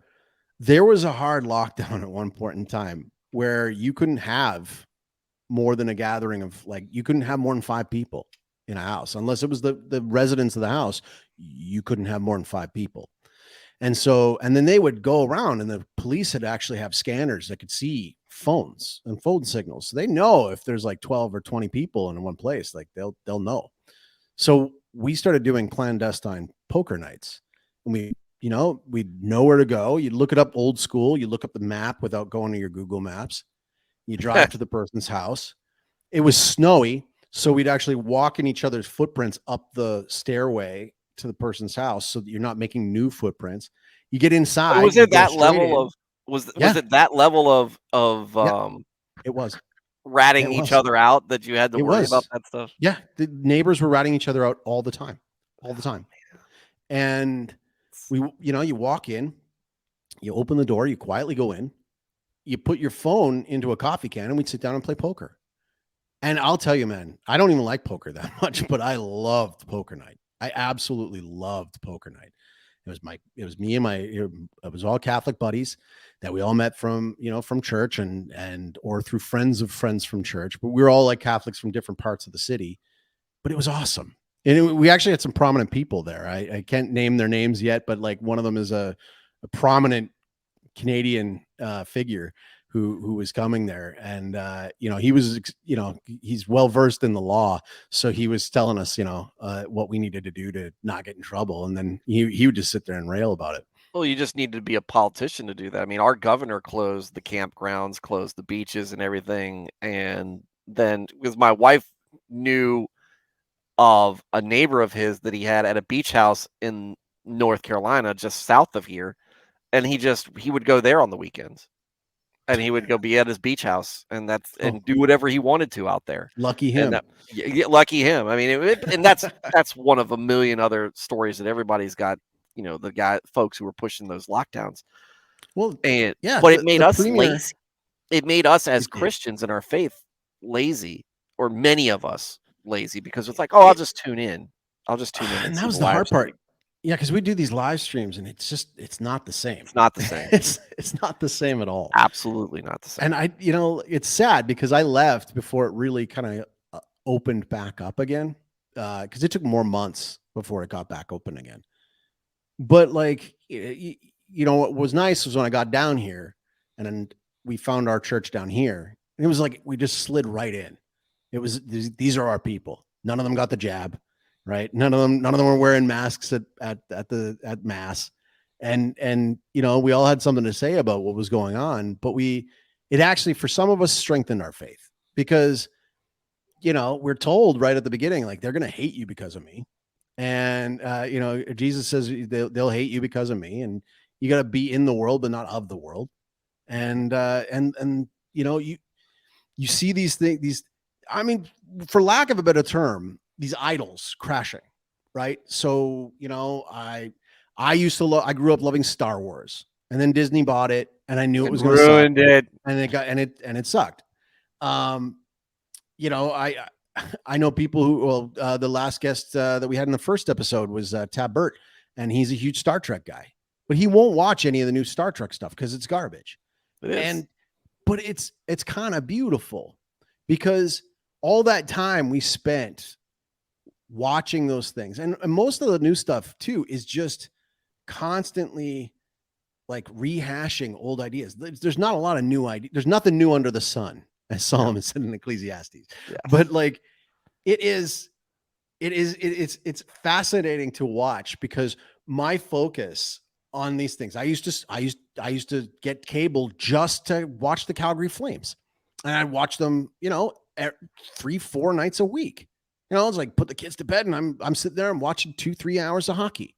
was a hard lockdown at one point in time where you couldn't have more than a gathering of you couldn't have more than 5 people in a house unless it was the residents of the house. You couldn't have more than 5 people. And then they would go around, and the police had actually have scanners that could see phones and phone signals. So they know if there's 12 or 20 people in one place, they'll know. So we started doing clandestine poker nights. And we'd know where to go. You'd look it up old school. You look up the map without going to your Google Maps. You drive to the person's house. It was snowy, so we'd actually walk in each other's footprints up the stairway to the person's house so that you're not making new footprints. You get inside.
Was it that level of was it that level of
it was
ratting each other out that you had to worry about that stuff?
Yeah, the neighbors were ratting each other out all the time. And you walk in, you open the door, you quietly go in, you put your phone into a coffee can, and we'd sit down and play poker. And I'll tell you, man, I don't even like poker that much, but I loved poker night. I absolutely loved poker night. It was me and it was all Catholic buddies that we all met from church or through friends of friends from church, but we were all Catholics from different parts of the city, but it was awesome. And we actually had some prominent people there. I can't name their names yet, but one of them is a prominent Canadian figure who was coming there. And, he was, he's well-versed in the law. So he was telling us, what we needed to do to not get in trouble. And then he would just sit there and rail about it.
Well, you just needed to be a politician to do that. I mean, our governor closed the campgrounds, closed the beaches and everything. And then because my wife knew of a neighbor of his that he had at a beach house in North Carolina, just south of here. And he would go there on the weekends, and he would go be at his beach house and do whatever he wanted to out there.
Lucky him.
Lucky him. I mean, and that's one of a million other stories that everybody's got, folks who were pushing those lockdowns.
Well,
and but it made us lazy. It made us as Christians in our faith lazy, or many of us lazy, because it's I'll just tune in. And
that was the hard part. Yeah, because we do these live streams, and it's not the same.
It's not the same.
It's not the same at all.
Absolutely not the same.
And it's sad because I left before it really kind of opened back up again, because it took more months before it got back open again. But what was nice was when I got down here, and then we found our church down here, and it was we just slid right in. It was these are our people. None of them got the jab, right? None of them were wearing masks at mass, and we all had something to say about what was going on. But it actually, for some of us, strengthened our faith, because we're told right at the beginning they're going to hate you because of me, and Jesus says they'll hate you because of me, and you got to be in the world but not of the world, and you see these things. I mean, for lack of a better term, these idols crashing, right? So, I grew up loving Star Wars, and then Disney bought it, and I knew it was going to
ruined it,
and it sucked. I know people who, the last guest that we had in the first episode was Tab Burt, and he's a huge Star Trek guy, but he won't watch any of the new Star Trek stuff because it's garbage. But it's kind of beautiful, because all that time we spent watching those things, and most of the new stuff too is just constantly rehashing old ideas. There's not a lot of new ideas. There's nothing new under the sun, as Solomon said in Ecclesiastes. Yeah. But it's fascinating to watch, because my focus on these things, I used to get cable just to watch the Calgary Flames, and I'd watch them 3-4 nights a week. You know, it's like put the kids to bed and I'm sitting there, I'm watching 2-3 hours of hockey.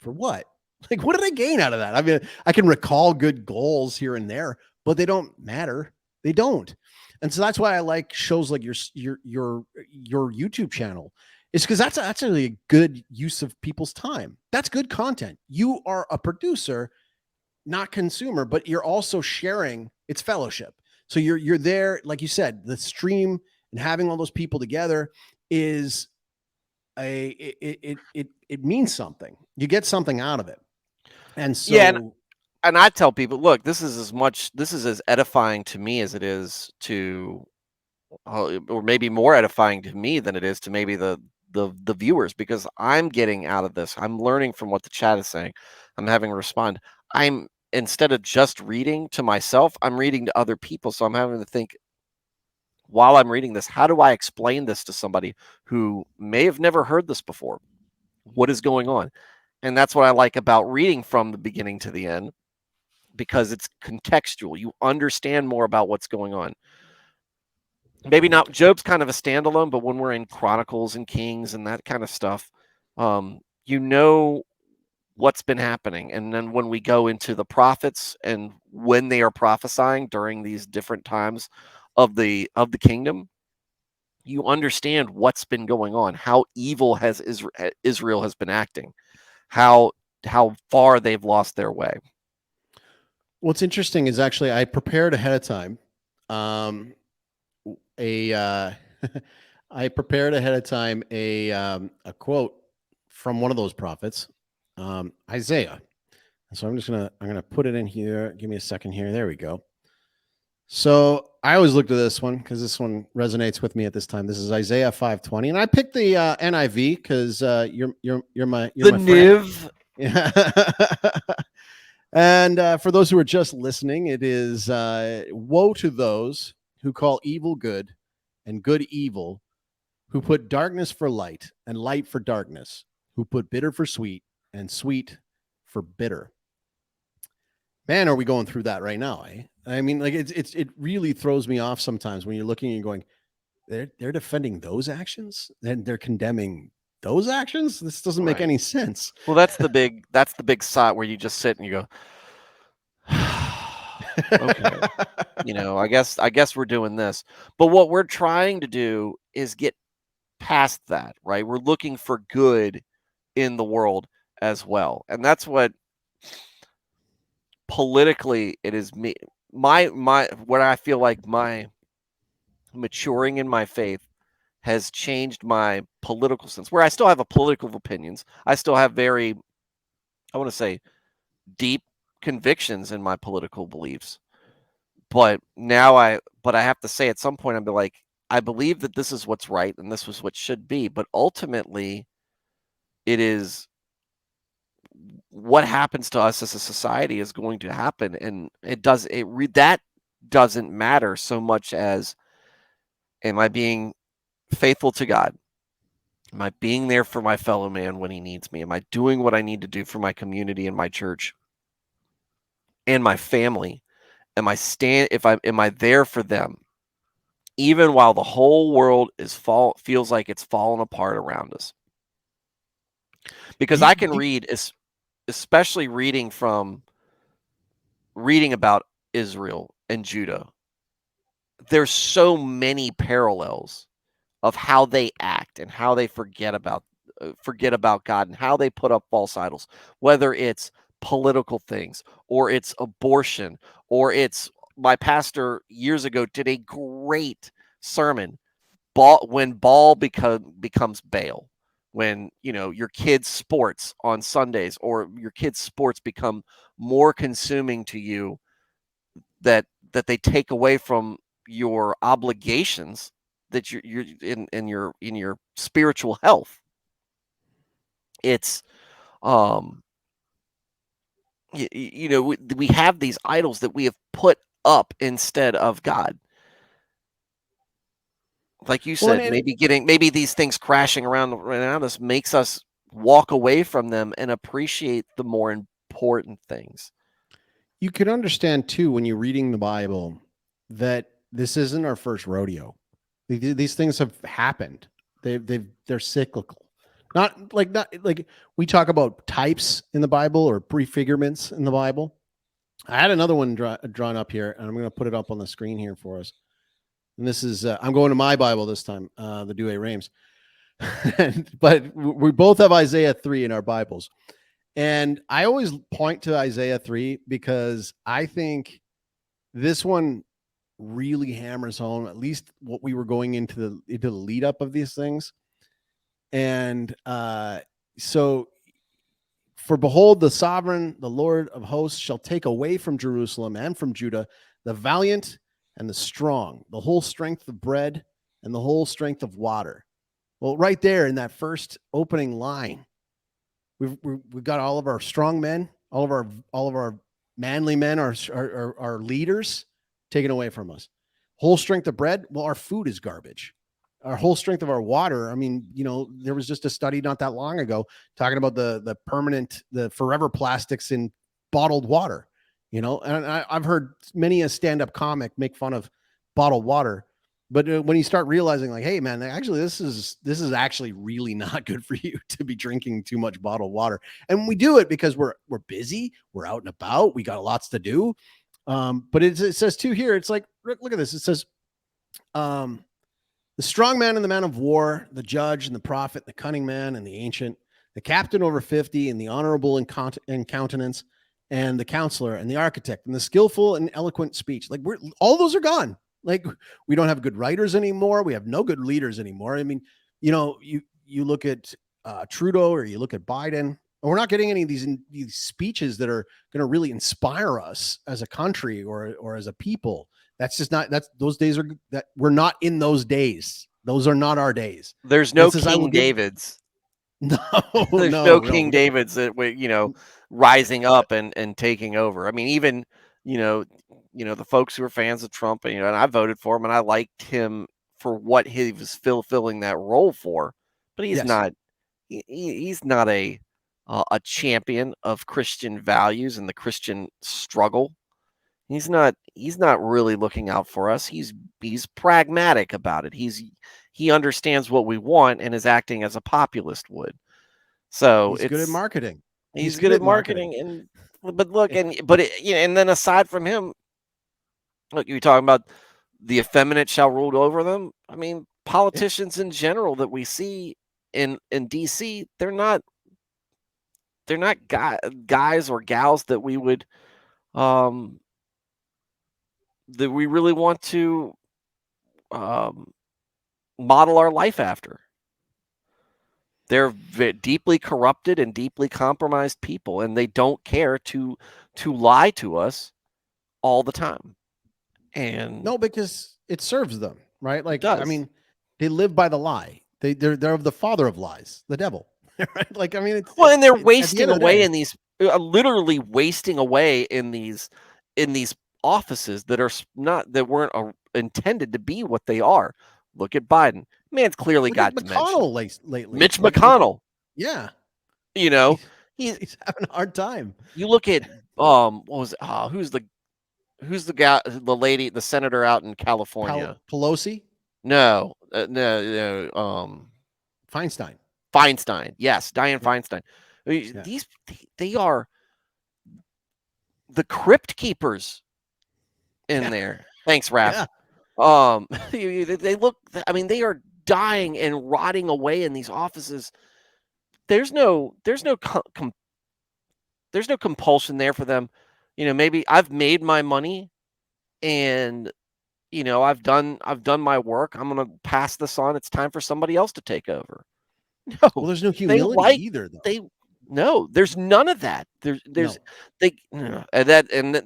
For what? Like, what did I gain out of that? I mean, I can recall good goals here and there, but they don't matter. They don't. And so that's why I like shows like your YouTube channel. It's because that's really a good use of people's time. That's good content. You are a producer, not consumer, but you're also sharing. It's fellowship. So you're there, like you said, the stream and having all those people together is it means something. You get something out of it. And so
Yeah, and I tell people, look, this is as edifying to me as it is to, or maybe more edifying to me than it is to maybe the viewers, because I'm getting out of this. I'm learning from what the chat is saying. I'm having to respond. I'm, instead of just reading to myself, I'm reading to other people. So I'm having to think, while I'm reading this, how do I explain this to somebody who may have never heard this before? What is going on? And that's what I like about reading from the beginning to the end, because it's contextual. You understand more about what's going on. Maybe not, Job's kind of a standalone, but when we're in Chronicles and Kings and that kind of stuff, you know what's been happening. And then when we go into the prophets and when they are prophesying during these different times of the kingdom, you understand what's been going on, how evil has Israel has been acting, how far they've lost their way.
what's interesting is actually I prepared ahead of time. I prepared ahead of time a quote from one of those prophets, Isaiah. So I'm gonna put it in here. Give me a second here. There we go. So I always looked at this one because this one resonates with me at this time. This is Isaiah 5:20, and I picked the NIV because you're my
Niv.
Yeah. And for those who are just listening, it is woe to those who call evil good and good evil, who put darkness for light and light for darkness, who put bitter for sweet and sweet for bitter. Man, are we going through that right now? Eh? I mean, like it really throws me off sometimes when you're looking and going, they're defending those actions, then they're condemning those actions. This doesn't make any sense.
Well, that's the big side where you just sit and you go, okay, you know, I guess we're doing this. But what we're trying to do is get past that, right? We're looking for good in the world as well. And that's what politically it is me. My what I feel like my maturing in my faith has changed my political sense, where I still have a political opinions. I still have very, I want to say, deep convictions in my political beliefs. But now I have to say at some point I'll be like, I believe that this is what's right and this was what should be. But ultimately, it is what happens to us as a society is going to happen, and that doesn't matter so much as, am I being faithful to God? Am I being there for my fellow man when he needs me? Am I doing what I need to do for my community and my church and my family? Am I there for them, even while the whole world feels like it's falling apart around us? Because I can read, especially reading about Israel and Judah, there's so many parallels of how they act and how they forget about God and how they put up false idols, whether it's political things or it's abortion or it's, my pastor years ago did a great sermon, when Baal becomes Baal, when, you know, your kids' sports on Sundays or your kids' sports become more consuming to you, that they take away from your obligations, that you're in your spiritual health. It's you know, we have these idols that we have put up instead of God. Like you said, maybe these things crashing around us makes us walk away from them and appreciate the more important things.
You can understand too, when you're reading the Bible, that this isn't our first rodeo. These things have happened They're cyclical. Not like we talk about types in the Bible or prefigurements in the Bible. I had another one drawn up here, and I'm going to put it up on the screen here for us. And this is I'm going to my Bible this time, the Douay Rheims. But we both have Isaiah 3 in our Bibles. And I always point to Isaiah 3 because I think this one really hammers home at least what we were going into the lead up of these things. And so, for behold, the sovereign, the Lord of hosts, shall take away from Jerusalem and from Judah the valiant and the strong, the whole strength of bread and the whole strength of water. Well, right there in that first opening line, we've got all of our strong men, all of our manly men, our leaders taken away from us. Whole strength of bread. Well, our food is garbage. Our whole strength of our water. I mean, there was just a study not that long ago talking about the forever plastics in bottled water, and I've heard many a stand-up comic make fun of bottled water. But when you start realizing, like, hey, man, actually, this is actually really not good for you to be drinking too much bottled water. And we do it because we're busy, we're out and about, we got lots to do. But it says too here, it's like, look at this. It says, the strong man and the man of war, the judge and the prophet, the cunning man and the ancient, the captain over 50 and the honorable in countenance, and the counselor and the architect and the skillful and eloquent speech. Like, all those are gone. Like, we don't have good writers anymore. We have no good leaders anymore. I mean, you look at Trudeau or you look at Biden, and we're not getting any of these speeches that are going to really inspire us as a country or as a people. That's just not, those days are that we're not in those days. Those are not our days.
There's no King Davids.
No,
there's no King Davids that rising up and taking over. I mean, even the folks who are fans of Trump, and I voted for him, and I liked him for what he was fulfilling that role for. But he's not. He's not a champion of Christian values and the Christian struggle. He's not really looking out for us. He's pragmatic about it. He understands what we want and is acting as a populist would. So
he's good at marketing.
He's good at marketing. And then aside from him, look, you're talking about the effeminate shall rule over them. I mean, politicians in general that we see in DC, they're not guys or gals that we would that we really want to model our life after. They're deeply corrupted and deeply compromised people, and they don't care to lie to us all the time. And
no, because it serves them, right? Like, I mean, they live by the lie. They're the father of lies, the devil, right? Like, I mean,
and they're wasting away in these, literally wasting away in these offices that weren't intended to be what they are. Look at Biden. Man's clearly got
McConnell lately.
Mitch McConnell.
Yeah.
He's
having a hard time.
You look at what was it? Who's the guy, the lady, the senator out in California?
Pelosi?
No. Feinstein. Yes, Dianne Feinstein. They are the crypt keepers in there. Thanks, Raph. Yeah. They look. I mean, they are dying and rotting away in these offices. There's no compulsion there for them. Maybe I've made my money, and I've done my work. I'm gonna pass this on. It's time for somebody else to take over. No,
well, there's no humility either, though.
No, there's none of that. And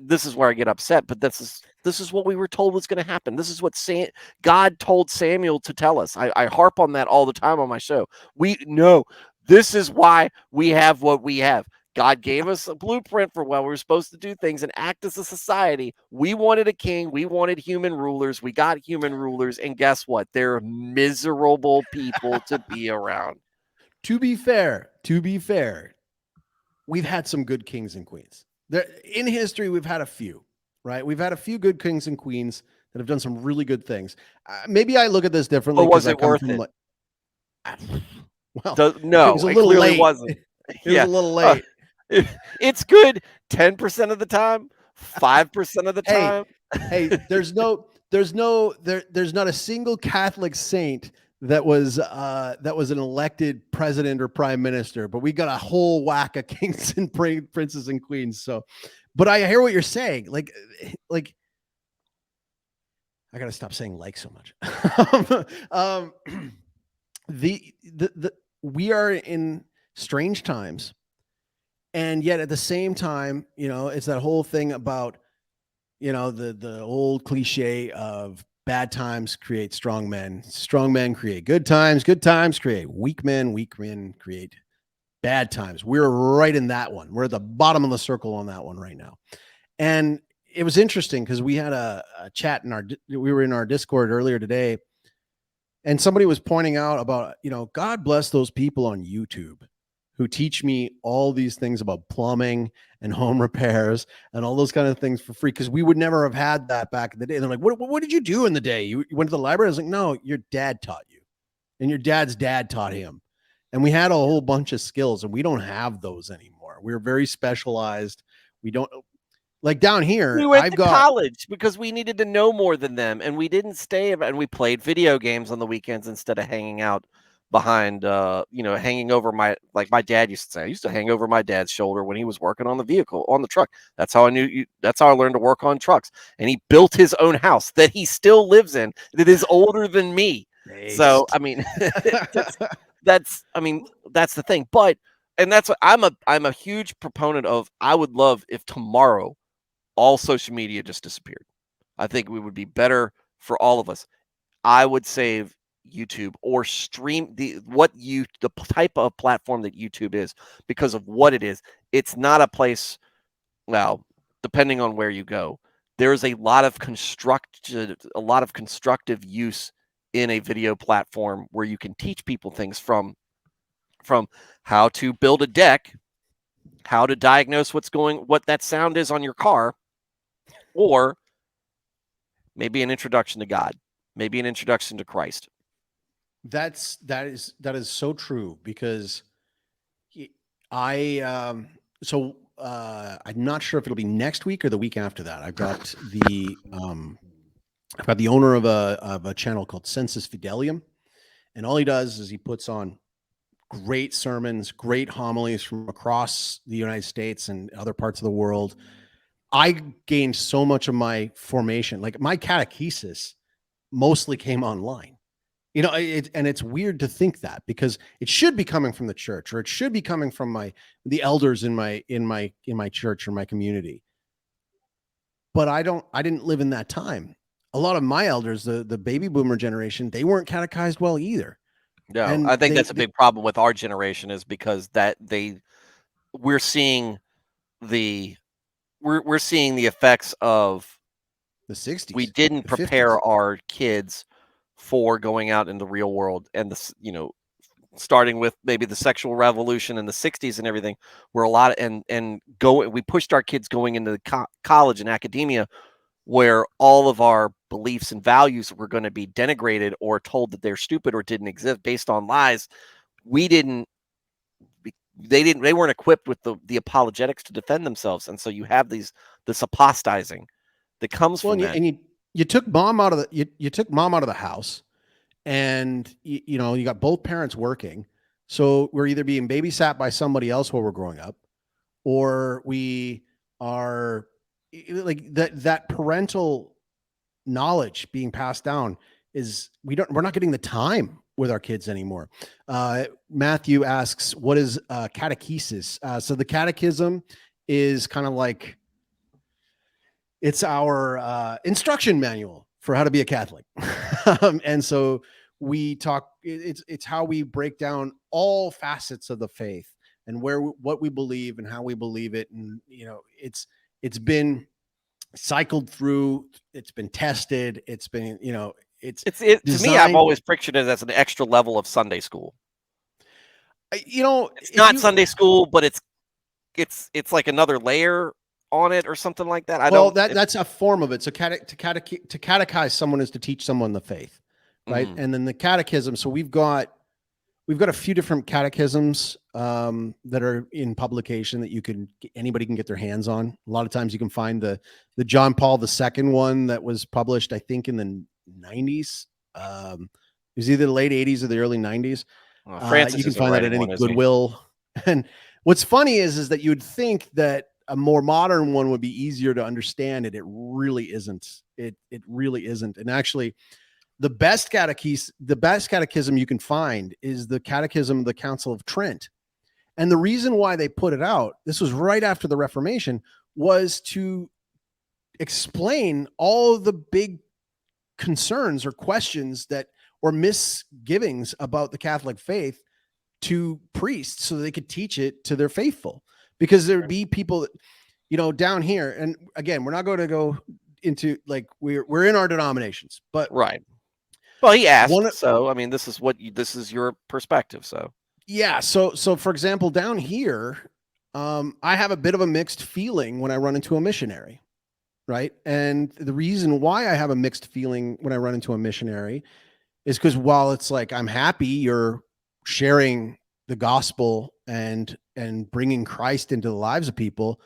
this is where I get upset. But this is what we were told was going to happen. This is what God told Samuel to tell us. I harp on that all the time on my show. This is why we have what we have. God gave us a blueprint for how we're supposed to do things and act as a society. We wanted a king. We wanted human rulers. We got human rulers. And guess what? They're miserable people to be around.
To be fair, we've had some good kings and queens. In history, we've had a few, right? We've had a few good kings and queens that have done some really good things. Maybe I look at this differently.
Or was it worth it?
Well,
No,
it was a
it
little
clearly
late.
wasn't.
It was a little late.
It's good 10% of the time, 5% of the
Hey,
time.
there's not a single Catholic saint that was an elected president or prime minister, but we got a whole whack of kings and princes and queens. So, but I hear what you're saying. Like I gotta stop saying like so much. We are in strange times, and yet at the same time, it's that whole thing about, the old cliche of bad times create strong men create good times create weak men create bad times. We're right in that one. We're at the bottom of the circle on that one right now. And it was interesting because we had a chat we were in our Discord earlier today, and somebody was pointing out about, God bless those people on YouTube who teach me all these things about plumbing and home repairs and all those kind of things for free, because we would never have had that back in the day. And they're like, what did you do in the day? You went to the library? I was like, no, your dad taught you, and your dad's dad taught him. And we had a whole bunch of skills, and we don't have those anymore. We're very specialized. We don't, like down here,
We went to college because we needed to know more than them, and we didn't stay, and we played video games on the weekends instead of hanging out behind, hanging over my dad used to say. I used to hang over my dad's shoulder when he was working on the truck. That's how that's how I learned to work on trucks. And he built his own house that he still lives in that is older than me. Nice. So, I mean, that's the thing. But, and that's what I'm a huge proponent of. I would love if tomorrow all social media just disappeared. I think we would be better for all of us. I would save YouTube or stream the type of platform that YouTube is, because of what it is. It's not a place, well, depending on where you go, there's a lot of constructive use in a video platform where you can teach people things from how to build a deck, how to diagnose what that sound is on your car, or maybe an introduction to God, maybe an introduction to Christ.
That is so true, because I'm not sure if it'll be next week or the week after that. I've got the owner of a channel called Sensus Fidelium, and all he does is he puts on great sermons, great homilies from across the United States and other parts of the world. I gained so much of my formation, like my catechesis mostly came online. And it's weird to think that, because it should be coming from the church, or it should be coming from the elders in my church or my community. But I didn't live in that time. A lot of my elders, the baby boomer generation, they weren't catechized well either.
No, and I think that's a big problem with our generation, is because we're seeing the effects of
the 60s.
We didn't prepare our kids for going out in the real world, and starting with maybe the sexual revolution in the 60s and everything, where a lot of, we pushed our kids going into college and academia, where all of our beliefs and values were going to be denigrated or told that they're stupid or didn't exist based on lies. They weren't equipped with the apologetics to defend themselves. And so you have this apostizing that comes from that.
And you took mom out of the house, and you got both parents working. So we're either being babysat by somebody else while we're growing up, or we are like that parental knowledge being passed down we're not getting the time with our kids anymore. Matthew asks, what is catechesis? So the catechism is kind of like, it's our instruction manual for how to be a Catholic. And so we talk, it's how we break down all facets of the faith and what we believe and how we believe it. And, it's been cycled through, it's been tested. It's been,
to me, I've always pictured it as an extra level of Sunday school. It's not Sunday school, but it's like another layer on it or something like that.
That's a form of it. So to catechize someone is to teach someone the faith, right? Mm-hmm. And then the catechism. So we've got we've got a few different catechisms that are in publication that anybody can get their hands on. A lot of times you can find the John Paul II one that was published, I think, in the 90s. It was either the late 80s or the early 90s.
Francis
you can
isn't
find that
writing
at any
one, is he?
Goodwill. And what's funny is that you'd think that a more modern one would be easier to understand. It really isn't. It really isn't. And actually, the best catechism you can find is the Catechism of the Council of Trent. And the reason why they put it out, this was right after the Reformation, was to explain all of the big concerns or questions or misgivings about the Catholic faith to priests so they could teach it to their faithful. Because there would be people that, down here, and again, we're not going to go into like we're in our denominations, but
right. Well, he asked, so I mean, this is your perspective. So
yeah, so for example, down here, I have a bit of a mixed feeling when I run into a missionary, right? And the reason why I have a mixed feeling when I run into a missionary is because while it's like I'm happy you're sharing the gospel and bringing Christ into the lives of people,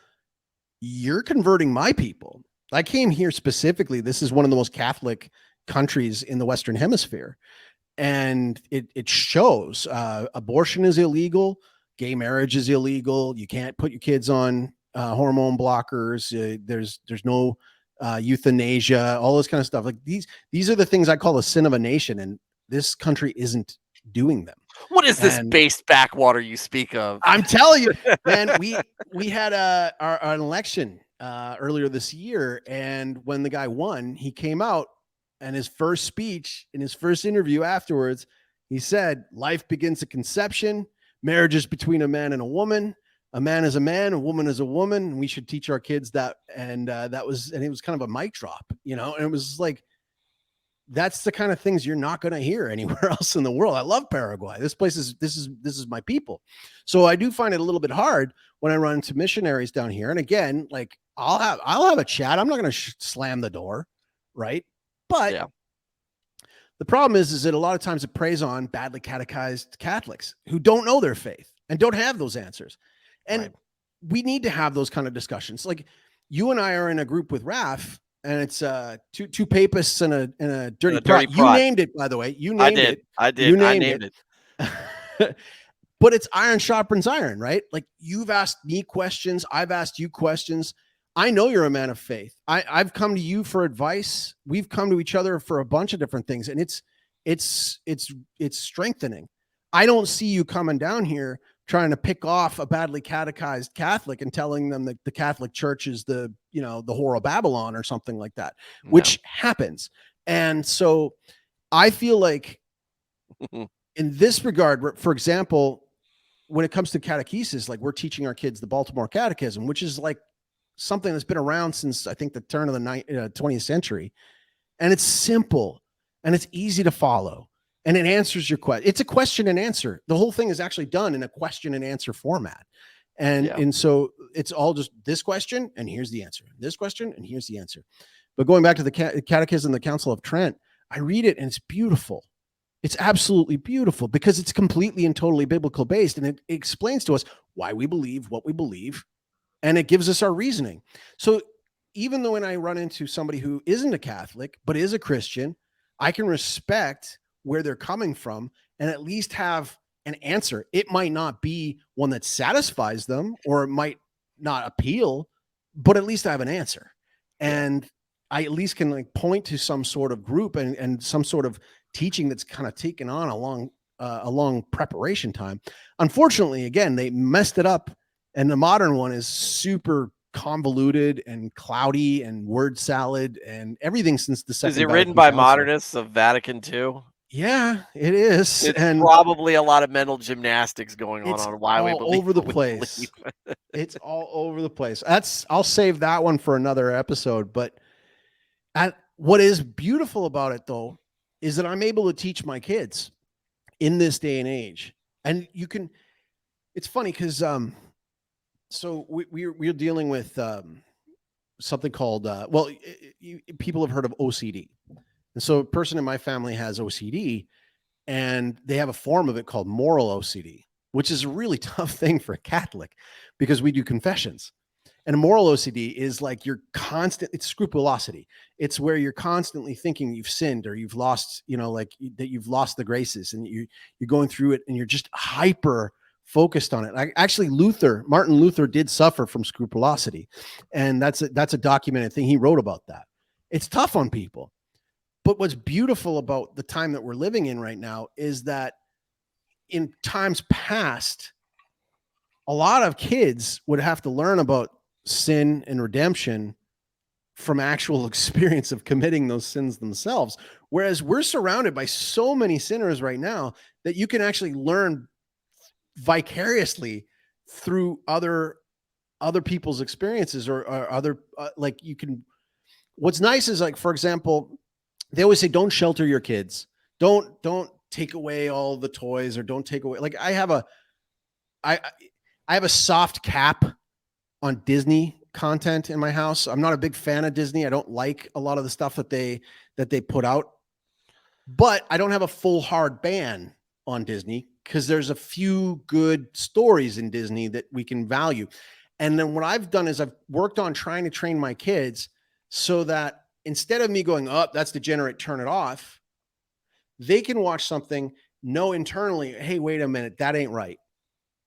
you're converting my people. I came here specifically. This is one of the most Catholic countries in the Western Hemisphere. And it shows abortion is illegal. Gay marriage is illegal. You can't put your kids on hormone blockers. There's no euthanasia, all this kind of stuff. Like these are the things I call the sin of a nation. And this country isn't doing them.
What is this based backwater you speak of?
I'm telling you, man, we had an election earlier this year. And when the guy won, he came out and his first speech in his first interview afterwards, he said, life begins at conception. Marriage is between a man and a woman. A man is a man, a woman is a woman. And we should teach our kids that. And it was kind of a mic drop, and it was like, that's the kind of things you're not going to hear anywhere else in the world. I love Paraguay. This is my people. So I do find it a little bit hard when I run into missionaries down here. And again, like I'll have a chat. I'm not going to slam the door. Right. But yeah. The problem is that a lot of times it preys on badly catechized Catholics who don't know their faith and don't have those answers. And we need to have those kind of discussions. Like you and I are in a group with Raph, and it's two papists and a dirty prot. You named it, by the way. You named it.
I did. I named
it. But it's iron sharpens iron, right? Like you've asked me questions. I've asked you questions. I know you're a man of faith. I've come to you for advice. We've come to each other for a bunch of different things, and it's strengthening. I don't see you coming down here trying to pick off a badly catechized Catholic and telling them that the Catholic Church is the whore of Babylon or something like that, which happens. And so I feel like in this regard, for example, when it comes to catechesis, like we're teaching our kids the Baltimore Catechism, which is like something that's been around since I think the turn of the 20th century. And it's simple and it's easy to follow. And it answers your question. It's a question and answer. The whole thing is actually done in a question and answer format. And so it's all just this question, and here's the answer. This question, and here's the answer. But going back to the Catechism, the Council of Trent, I read it and it's beautiful. It's absolutely beautiful because it's completely and totally biblical based. And it explains to us why we believe what we believe. And it gives us our reasoning. So even though when I run into somebody who isn't a Catholic, but is a Christian, I can respect where they're coming from and at least have an answer. It might not be one that satisfies them, or it might not appeal, but at least I have an answer. And I at least can like point to some sort of group and some sort of teaching that's kind of taken on a long preparation time. Unfortunately, again, they messed it up. And the modern one is super convoluted and cloudy and word salad and everything since the second.
Is it written by modernists of Vatican II?
Yeah, it is.
It's probably a lot of mental gymnastics going on why we believe
over the place. It's all over the place. I'll save that one for another episode. But what is beautiful about it, though, is that I'm able to teach my kids in this day and age. And it's funny because so we're dealing with something called people have heard of OCD. And so a person in my family has OCD, and they have a form of it called moral OCD, which is a really tough thing for a Catholic because we do confessions. And a moral OCD is like it's scrupulosity. It's where you're constantly thinking you've sinned or you've lost, that you've lost the graces, and you're going through it and you're just hyper focused on it. Actually, Martin Luther did suffer from scrupulosity. And that's a documented thing. He wrote about that. It's tough on people. But what's beautiful about the time that we're living in right now is that in times past, a lot of kids would have to learn about sin and redemption from actual experience of committing those sins themselves. Whereas we're surrounded by so many sinners right now that you can actually learn vicariously through other people's experiences or other, you can, what's nice is, like, for example, they always say, don't shelter your kids. Don't take away all the toys, or don't take away. Like, I have a soft cap on Disney content in my house. I'm not a big fan of Disney. I don't like a lot of the stuff that they put out, but I don't have a full hard ban on Disney because there's a few good stories in Disney that we can value. And then what I've done is I've worked on trying to train my kids so that instead of me going, oh, that's degenerate, turn it off, they can watch something, know internally, hey, wait a minute, that ain't right.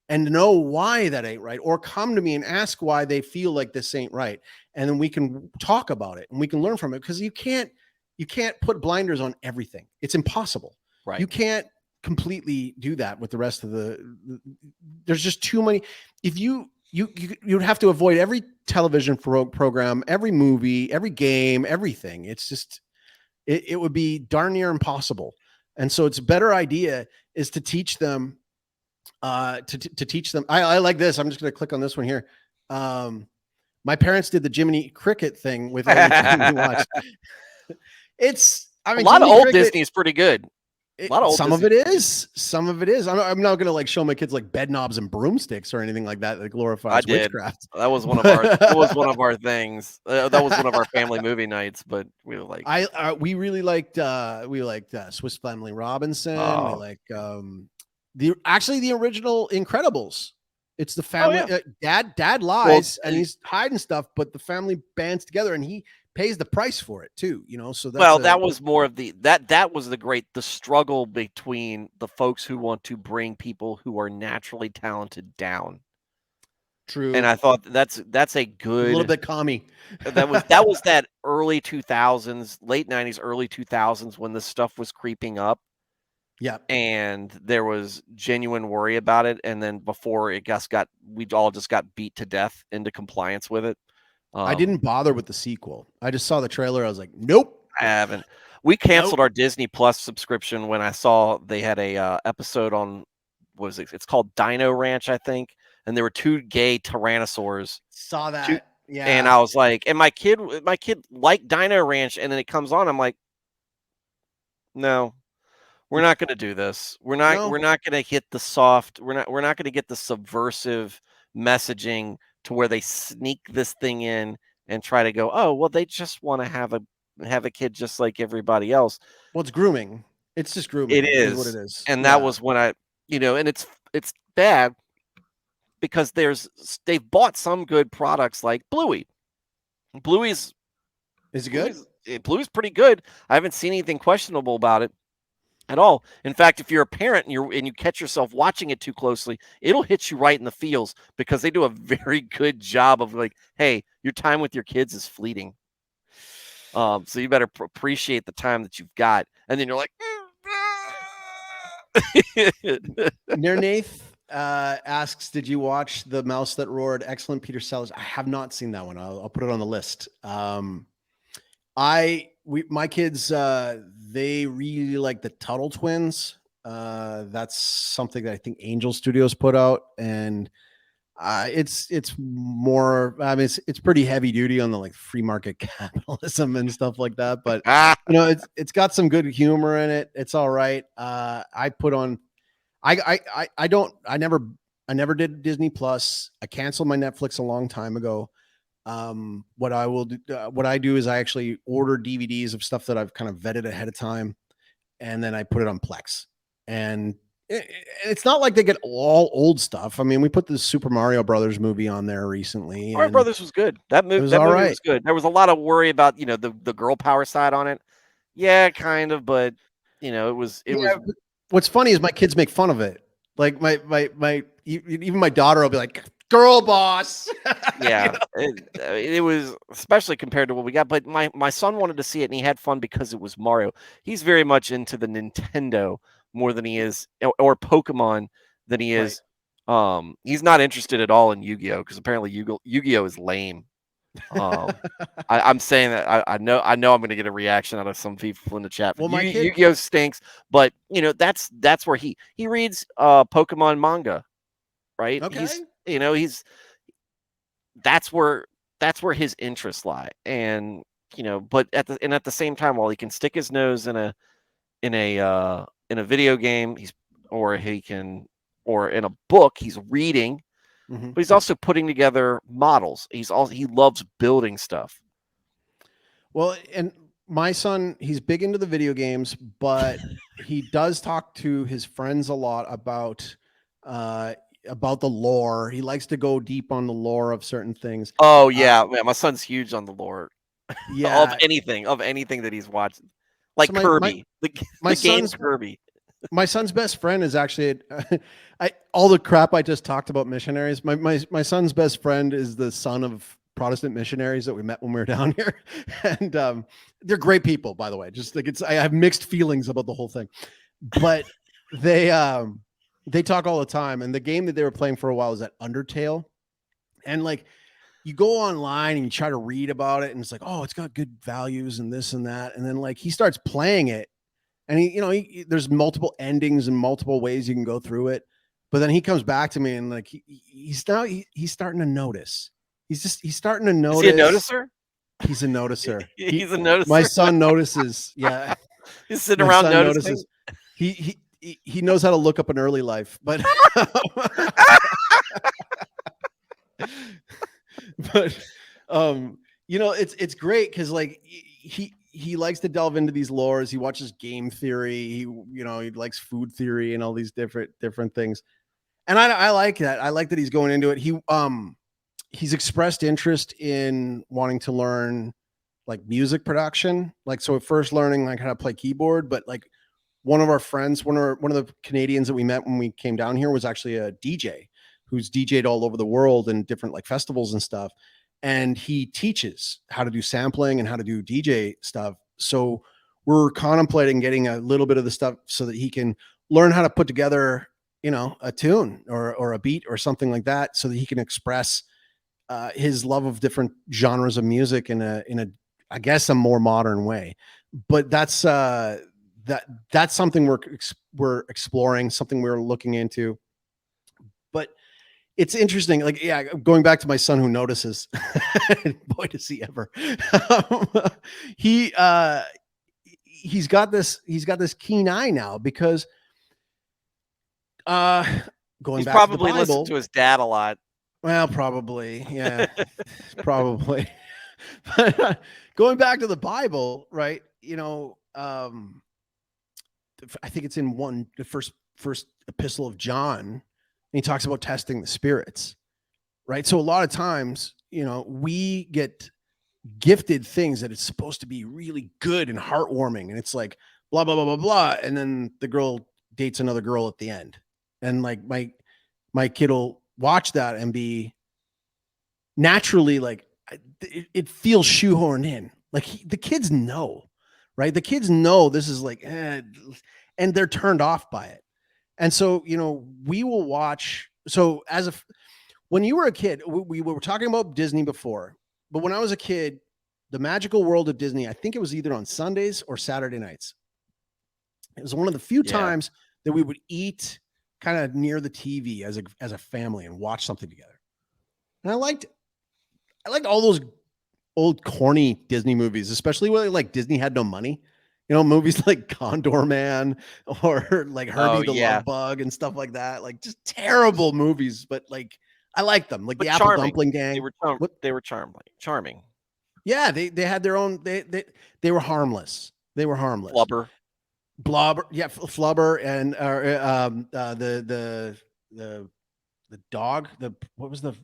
And know why that ain't right, or come to me and ask why they feel like this ain't right. And then we can talk about it and we can learn from it, because you can't put blinders on everything. It's impossible.
Right.
You can't completely do that with the rest of there's just too many. If you'd have to avoid every television program, every movie, every game, everything. It's just, it would be darn near impossible. And so it's a better idea is to teach them, to teach them. I like this. I'm just going to click on this one here. My parents did the Jiminy Cricket thing with everything we watched.
A lot of old Disney is pretty good.
Some of it is. I'm not going to like show my kids like bed knobs and broomsticks or anything like that glorifies witchcraft.
That was one of our. That was one of our things. That was one of our family movie nights. But we were like,
we really liked. We liked Swiss Family Robinson. We like the original Incredibles. It's the family. Dad lies and he's hiding stuff, but the family bands together and he pays the price for it too, so
that was more of that was the struggle between the folks who want to bring people who are naturally talented down.
True.
And I thought that's a good,
a little bit commie.
that was that early 2000s, late 90s, early 2000s when this stuff was creeping up.
Yeah.
And there was genuine worry about it. And then before we all just got beat to death into compliance with it.
I didn't bother with the sequel. I just saw the trailer. I was like, nope.
I haven't. We canceled our Disney Plus subscription when I saw they had a episode on, what was it? It's called Dino Ranch, I think. And there were two gay tyrannosaurs.
Saw that. Yeah.
And I was like, and my kid liked Dino Ranch. And then it comes on. I'm like, no, we're not going to do this. We're not going to hit the soft. We're not going to get the subversive messaging to where they sneak this thing in and try to go, oh, well, they just want to have a kid just like everybody else.
Well, it's grooming. It's just grooming.
It is
what it is.
And that was when and it's bad because they've bought some good products like Bluey. Bluey's
is it good?
Bluey's pretty good. I haven't seen anything questionable about it at all. In fact, if you're a parent and you catch yourself watching it too closely, it'll hit you right in the feels because they do a very good job of like, hey, your time with your kids is fleeting. So you better appreciate the time that you've got. And then you're like,
Nirnath asks, did you watch The Mouse That Roared? Excellent, Peter Sellers. I have not seen that one. I'll put it on the list. My kids, they really like the Tuttle Twins. That's something that I think Angel Studios put out, and it's more. I mean, it's pretty heavy duty on the like free market capitalism and stuff like that. But it's got some good humor in it. It's all right. I put on. I never did Disney Plus. I canceled my Netflix a long time ago. What I do is I actually order DVDs of stuff that I've kind of vetted ahead of time, and then I put it on Plex. and it's not like they get all old stuff. I mean, we put the Super Mario Brothers movie on there recently.
Mario Brothers was good. That movie was good. There was a lot of worry about, you know, the girl power side on it. Yeah, kind of, but you know, it was.
What's funny is my kids make fun of it. Like even my daughter will be like, "Girl boss."
Yeah, you know? it was, especially compared to what we got. But my son wanted to see it, and he had fun because it was Mario. He's very much into the Nintendo more than he is, or Pokemon than he is. Right. He's not interested at all in Yu-Gi-Oh, because apparently Yu-Gi-Oh is lame. I'm saying that I know I'm going to get a reaction out of some people in the chat. Well, Yu-Gi-Oh stinks, but you know, that's where he reads Pokemon manga, right?
Okay.
That's where his interests lie, and you know, but at the same time, while he can stick his nose in a video game, or in a book, he's reading. But he's also putting together models. He loves building stuff.
Well, and my son, he's big into the video games, but he does talk to his friends a lot about the lore. He likes to go deep on the lore of certain things.
Oh yeah, man, my son's huge on the lore.
Yeah,
of anything that he's watching, like so Kirby. My son's Kirby.
My son's best friend is actually all the crap I just talked about missionaries. My son's best friend is the son of Protestant missionaries that we met when we were down here, and they're great people, by the way. Just like I have mixed feelings about the whole thing, but they talk all the time. And the game that they were playing for a while was that Undertale, and like you go online and you try to read about it, and it's like, oh, it's got good values and this and that, and then like he starts playing it. And there's multiple endings and multiple ways you can go through it. But then he comes back to me and like, he's starting to notice. He's starting to notice.
Is he a noticer?
He's a noticer.
He's a noticer.
My son notices. Yeah.
He's sitting around noticing.
He knows how to look up an early life, but, it's great. Cause like he likes to delve into these lores. He watches game theory. He likes food theory and all these different things. And I like that. I like that he's going into it. He's expressed interest in wanting to learn like music production. Like, so at first learning like how to play keyboard, but like one of our friends, one of the Canadians that we met when we came down here was actually a DJ who's DJ'd all over the world and different like festivals and stuff. And he teaches how to do sampling and how to do DJ stuff. So we're contemplating getting a little bit of the stuff so that he can learn how to put together, a tune or a beat or something like that, so that he can express his love of different genres of music in a, I guess, a more modern way. But that's something we're exploring, something we're looking into. But it's interesting. Like, yeah, going back to my son who notices, boy, does he ever. He's got this keen eye now because he's
probably listened to his dad a lot.
Well, probably. Yeah, probably. But going back to the Bible, right? I think it's in the first epistle of John. And he talks about testing the spirits, right? So a lot of times, we get gifted things that it's supposed to be really good and heartwarming. And it's like, blah, blah, blah, blah, blah. And then the girl dates another girl at the end. And like my kid will watch that and be naturally like, it feels shoehorned in. Like the kids know, right? The kids know this is like, and they're turned off by it. And so, we will watch. So when you were a kid, we were talking about Disney before, but when I was a kid, the magical world of Disney, I think it was either on Sundays or Saturday nights. It was one of the few times that we would eat kind of near the TV as a family and watch something together. And I liked all those old corny Disney movies, especially when like Disney had no money. Movies like Condor Man or like Herbie the Love Bug and stuff like that. Like just terrible movies, but like I like them. Like the Apple Dumpling Gang.
They were charming.
Yeah, they had their own. They were harmless. They were harmless.
Flubber.
Blobber, yeah, Flubber, and the dog. What was the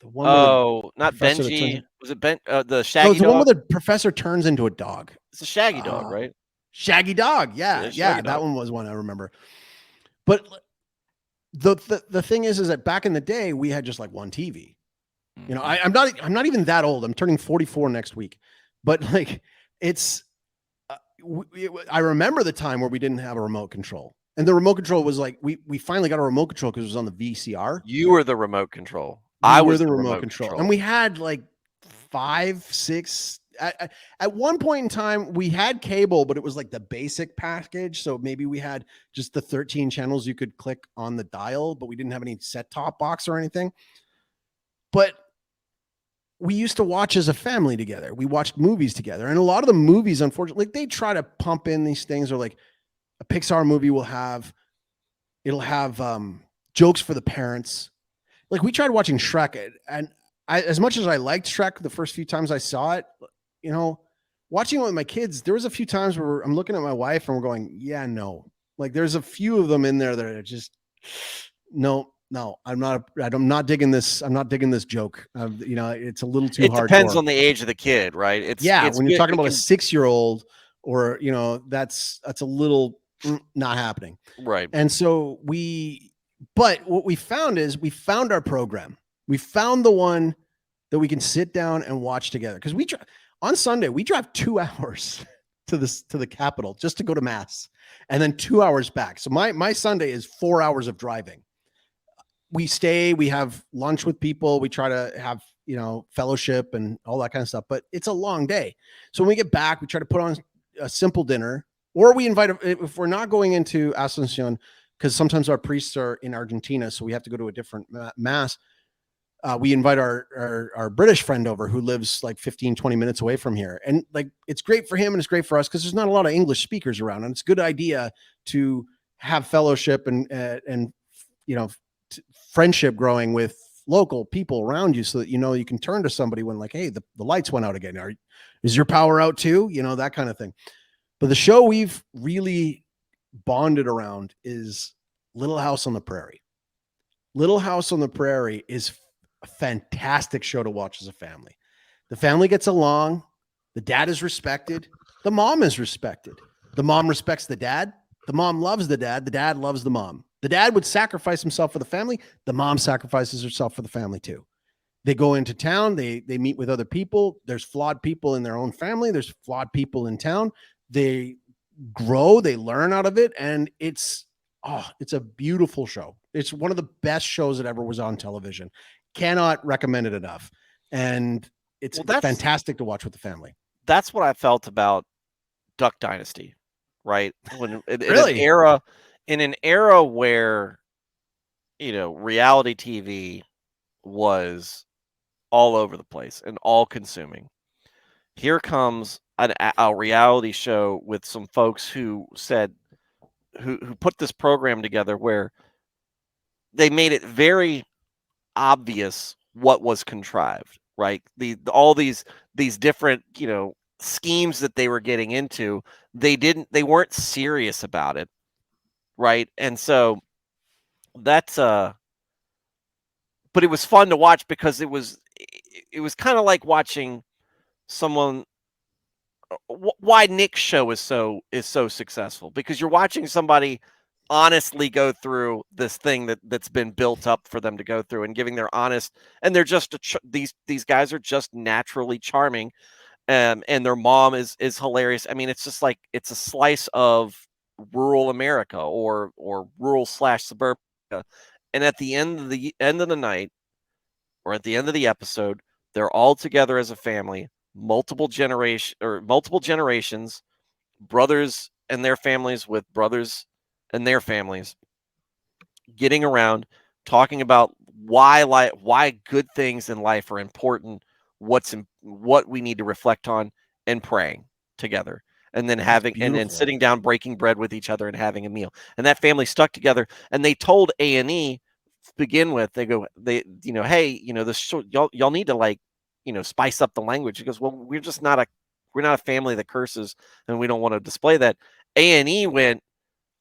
one where the
Oh, not
professor that turns
Benji.
in,
Was it Ben? The
no,
Shaggy
it's the one where
dog.
the professor turns into a dog.
It's a Shaggy dog,
Uh,
right?
Shaggy Dog.
Yeah,
Yeah,
Shaggy
yeah, that
dog.
one was one I remember. But the thing is that back in the day we had just like one TV. You know,
Mhm.
I'm not even that old. I'm turning 44 next week, but like it's. I remember the time where we didn't have a remote control, and the remote control was like we finally got a remote control because it was on the VCR.
You were the remote control.
We
I
were
was
the
the
remote
remote
control, and
control.
we had like 5, 6. At one point in time, we had cable, but it was like the basic package. So maybe we had just the 13 channels you could click on the dial, but we didn't have any set top box or anything. But we used to watch as a family together. We watched movies together, and a lot of the movies, unfortunately, like they try to pump in these things, or like a Pixar movie will have it'll have jokes for the parents. Like we tried watching Shrek, and as much as I liked Shrek the first few times I saw it, you know, watching it with my kids, there was a few times where I'm looking at my wife and we're going, yeah, no. Like there's a few of them in there that are just no, no. I'm not digging this. I'm not digging this joke. You know, it's a little too
It depends
hardcore.
on the age of the kid, right?
Yeah,
It's
when you're
good.
talking
It
about a
can
6-year-old, or you know, that's a little not happening.
right.
And so but what we found is we found our program. We found the one that we can sit down and watch together. Because on Sunday, we drive 2 hours to the Capitol just to go to mass, and then 2 hours back. So my Sunday is 4 hours of driving. We stay, we have lunch with people, we try to have, you know, fellowship and all that kind of stuff, but it's a long day. So when we get back, we try to put on a simple dinner, or we invite, if we're not going into Asuncion, because sometimes our priests are in Argentina, so we have to go to a different mass. We invite our British friend over who lives like 15-20 minutes away from here, and like it's great for him and it's great for us because there's not a lot of English speakers around, and it's a good idea to have fellowship and you know, friendship growing with local people around you, so that you know you can turn to somebody when like, hey, the lights went out again. Is your power out too? You know, that kind of thing. But the show we've really bonded around is Little House on the Prairie. Little House on the Prairie is a fantastic show to watch as a family. The family gets along. The dad is respected. The mom is respected. The mom respects the dad. The mom loves the dad. The dad loves the mom. The dad would sacrifice himself for the family. The mom sacrifices herself for the family too. They go into town. They meet with other people. There's flawed people in their own family. There's flawed people in town. They grow. They learn out of it, and it's a beautiful show. It's one of the best shows that ever was on television. Cannot recommend it enough. And it's
Well,
fantastic to watch with the family.
that's what I felt about Duck Dynasty, right? When
Really?
in an era where, you know, reality TV was all over the place and all consuming. Here comes a reality show with some folks who said who put this program together where they made it very obvious what was contrived, right? All these different, you know, schemes that they were getting into, they weren't serious about it, right? And so that's but it was fun to watch because it was kind of like watching someone why Nick's show is so successful, because you're watching somebody honestly go through this thing that's been built up for them to go through and giving their honest, and they're just these guys are just naturally charming, and their mom is hilarious. I mean, it's just like it's a slice of rural America or rural slash suburbia, and at the end of the night, or at the end of the episode, they're all together as a family, multiple generations, brothers and their families with brothers and their families, getting around, talking about why good things in life are important, what we need to reflect on, and praying together. And then
That's
and then
beautiful.
sitting down, breaking bread with each other and having a meal. And that family stuck together. And they told A&E to begin with, you know, hey, you know, y'all need to, like, you know, spice up the language. He goes, well, we're not a family that curses, and we don't want to display that. A&E went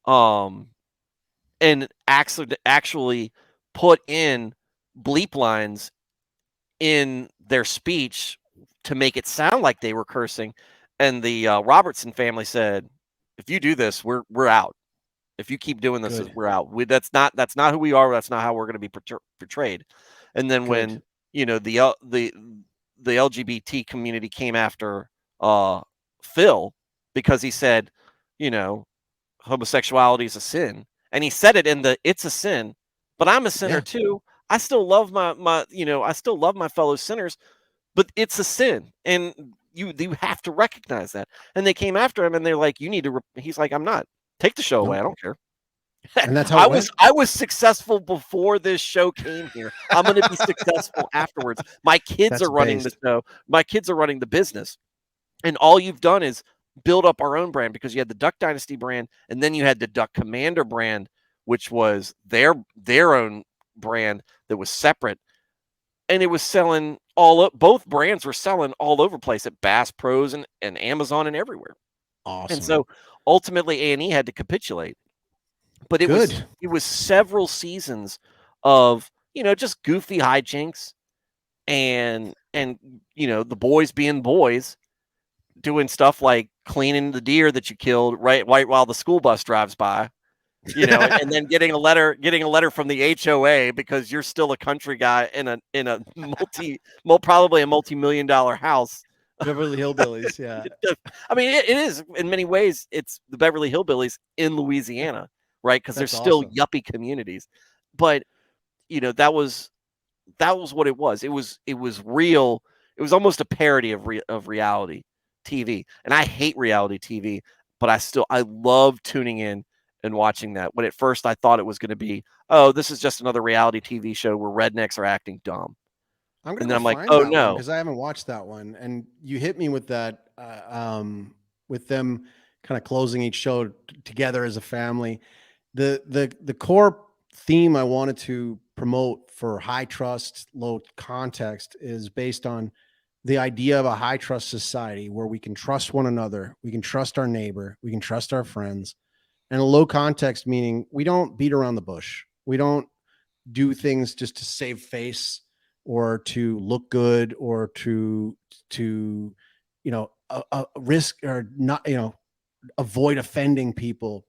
and actually put in bleep lines in their speech to make it sound like they were cursing. And the Robertson family said, if you do this, we're out. If you keep doing this, we're out. That's not who we are. That's not how we're going to be portrayed. And then when the LGBT community came after Phil because he said, homosexuality is a sin, and he said it in the "it's a sin," but I'm a sinner too. I still love I still love my fellow sinners, but it's a sin, and you have to recognize that. And they came after him, and they're like, "You need to." He's like, "I'm not. Take the show away. I don't care."
And that's how
I was successful before this show came here. I'm going to be successful afterwards. My kids are running the show. My kids are running the business. And all you've done is build up our own brand, because you had the Duck Dynasty brand, and then you had the Duck Commander brand, which was their own brand that was separate. And it was selling both brands were selling all over the place at Bass Pros and Amazon and everywhere.
Awesome.
And so ultimately A&E had to capitulate. But it was several seasons of, just goofy hijinks and the boys being boys, doing stuff like cleaning the deer that you killed right while the school bus drives by, and then getting a letter from the HOA because you're still a country guy in a probably a multi-million-dollar house.
Beverly Hillbillies, yeah.
I mean, it is in many ways. It's the Beverly Hillbillies in Louisiana, right? Because there's still yuppie communities, but that was what it was. It was real. It was almost a parody of reality TV, and I hate reality TV, but I love tuning in and watching that. When at first I thought it was going to be, oh, this is just another reality TV show where rednecks are acting dumb.
I'm like, oh no, because I haven't watched that one. And you hit me with that, with them kind of closing each show together as a family. The core theme I wanted to promote for high trust, low context is based on the idea of a high trust society where we can trust one another, we can trust our neighbor, we can trust our friends, and a low context meaning we don't beat around the bush. We don't do things just to save face or to look good or to risk or not, avoid offending people.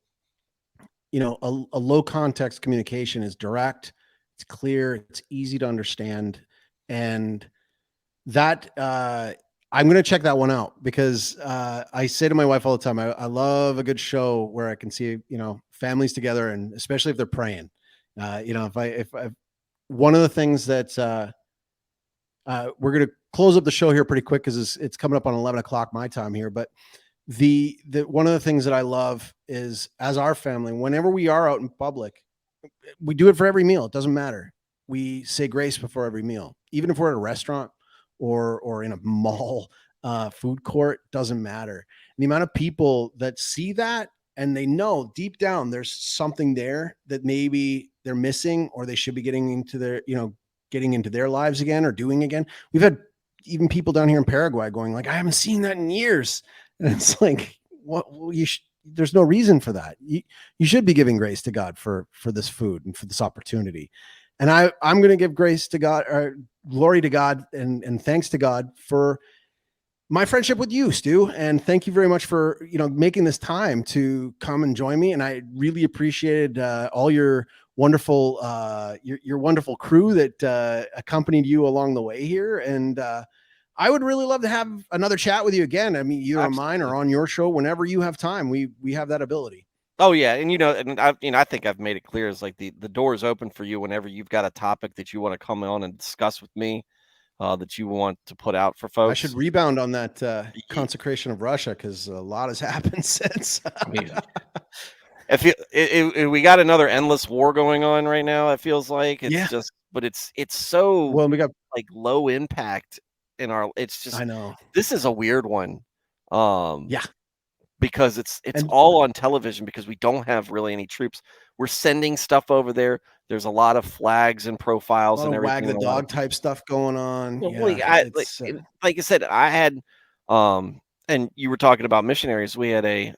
A low context communication is direct, it's clear, it's easy to understand. And that I'm going to check that one out because I say to my wife all the time, I love a good show where I can see, families together, and especially if they're praying. If one of the things that we're going to close up the show here pretty quick because it's coming up on 11 o'clock my time here. But the one of the things that I love is, as our family, whenever we are out in public, we do it for every meal. It doesn't matter. We say grace before every meal, even if we're at a restaurant or in a mall, food court, doesn't matter. And the amount of people that see that and they know deep down there's something there that maybe they're missing, or they should be getting into their lives again or doing again. We've had even people down here in Paraguay going like, I haven't seen that in years. And it's like, there's no reason for that. You should be giving grace to God for this food and for this opportunity. And I'm going to give grace to God, or glory to God, and thanks to God for my friendship with you, Stu. And thank you very much for, making this time to come and join me. And I really appreciated all your wonderful, your wonderful crew that accompanied you along the way here. And I would really love to have another chat with you again. I mean, either on mine or on your show, whenever you have time. We have that ability.
Oh yeah, and I think I've made it clear. It's like the door is open for you whenever you've got a topic that you want to come on and discuss with me, that you want to put out for folks.
I should rebound on that consecration of Russia because a lot has happened since.
I mean, if we got another endless war going on right now, it feels like it's just, but it's so
we got
like low impact in our. It's just,
I know
this is a weird one.
Yeah.
Because it's all on television because we don't have really any troops. We're sending stuff over there. There's a lot of flags and profiles and everything.
Wag the dog type stuff going on.
Well, like I said, I had and you were talking about missionaries. We had a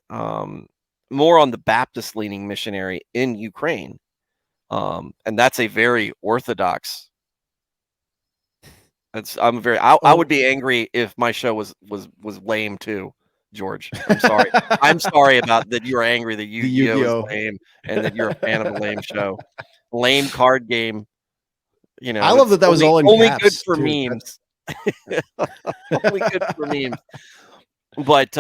more on the Baptist leaning missionary in Ukraine, and that's a very Orthodox. I would be angry if my show was lame too, George. I'm sorry. I'm sorry about that. You're angry that Yu-Gi-Oh is lame and that you're a fan of a lame show, lame card game. You know,
I love that was all in
only
caps,
good for
too.
memes. Only good for memes. But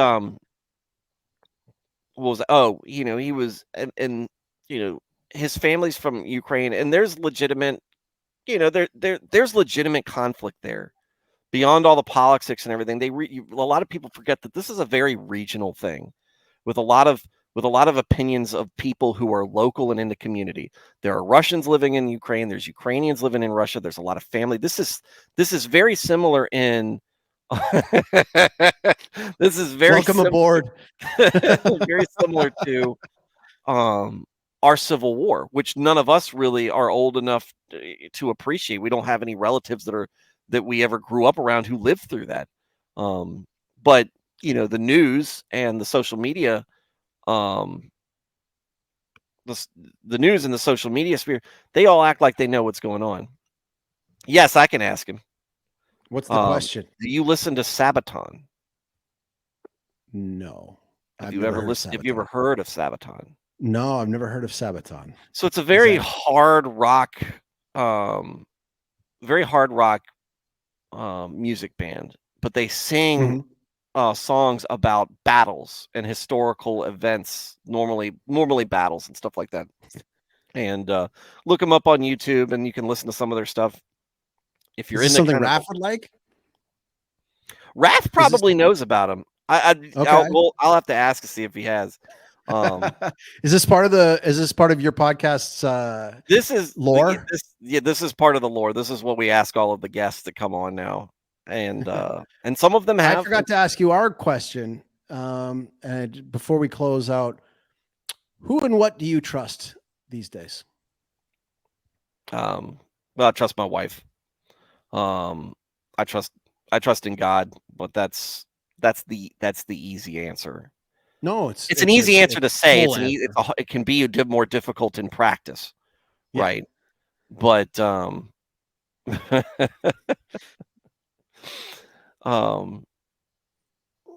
what was that? Oh, you know, he was, and you know, his family's from Ukraine, and there's legitimate, you know, there's legitimate conflict there beyond all the politics and everything. A lot of people forget that this is a very regional thing with a lot of opinions of people who are local and in the community. There are Russians living in Ukraine. There's Ukrainians living in Russia. There's a lot of family. This is very similar in. This is very
welcome aboard.
Very similar to our Civil War, which none of us really are old enough to appreciate. We don't have any relatives that we ever grew up around who lived through that. But you know, the news and the social media, the news and the social media sphere, they all act like they know what's going on. Yes, I can ask him.
What's the question?
Do you listen to Sabaton?
No.
Have you ever heard of Sabaton?
No, I've never heard of Sabaton.
So it's a very hard rock, music band, but they sing songs about battles and historical events, normally battles and stuff like that. And look them up on YouTube, and you can listen to some of their stuff. If you're in
something Raph would like,
Raph probably knows about them. I'll have to ask to see if he has.
Is this part of your podcast's
this is
lore?
This is part of the lore. This is what we ask all of the guests that come on now. And some of them have.
I forgot to ask you our question. And before we close out, who and what do you trust these days?
Well, I trust my wife. I trust in God, but that's the easy answer.
No,
it's an easy answer to say. It can be more difficult in practice, right? But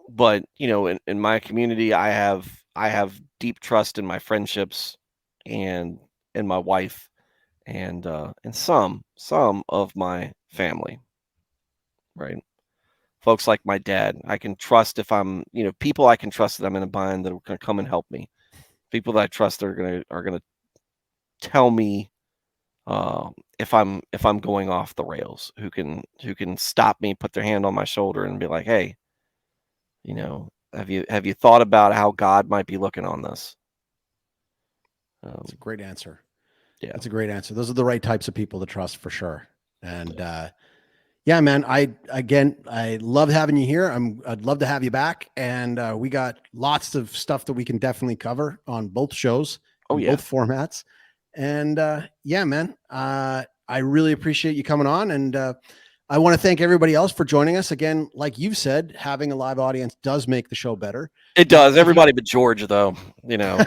but you know, in my community, I have deep trust in my friendships and in my wife and some of my family, right? Folks like my dad, I can trust if I'm, you know, people I can trust that I'm in a bind that are going to come and help me. People that I trust are going to tell me if I'm going off the rails, who can stop me, put their hand on my shoulder and be like, hey, you know, have you thought about how God might be looking on this?
That's a great answer.
Yeah,
that's a great answer. Those are the right types of people to trust for sure. And yeah, man, I love having you here. I'd love to have you back. And we got lots of stuff that we can definitely cover on both shows, both formats. And yeah, man, I really appreciate you coming on. And I want to thank everybody else for joining us. Again, like you've said, having a live audience does make the show better.
It does. Everybody but George, though, you know,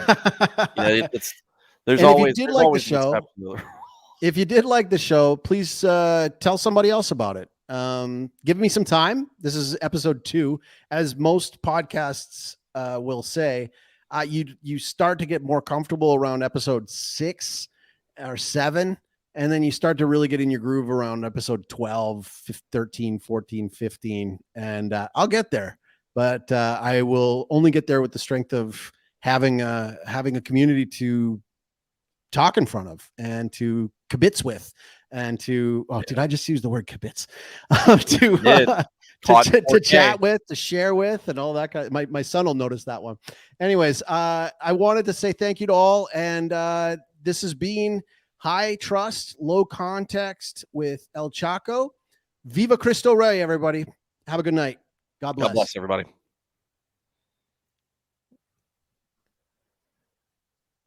there's always the show.
If you did like the show, please tell somebody else about it. Give me some time. This is episode 2. As most podcasts will say, you start to get more comfortable around episode 6 or 7, and then you start to really get in your groove around episode 12, 13, 14, 15, and I'll get there. But I will only get there with the strength of having a community to talk in front of and to kibitz with and to did I just use the word kibitz to chat with, to share with, and all that kind of, my son will notice that one. Anyways, I wanted to say thank you to all, and this has been High Trust, Low Context with El Chaco. Viva Cristo Rey, everybody. Have a good night. God bless.
God bless everybody.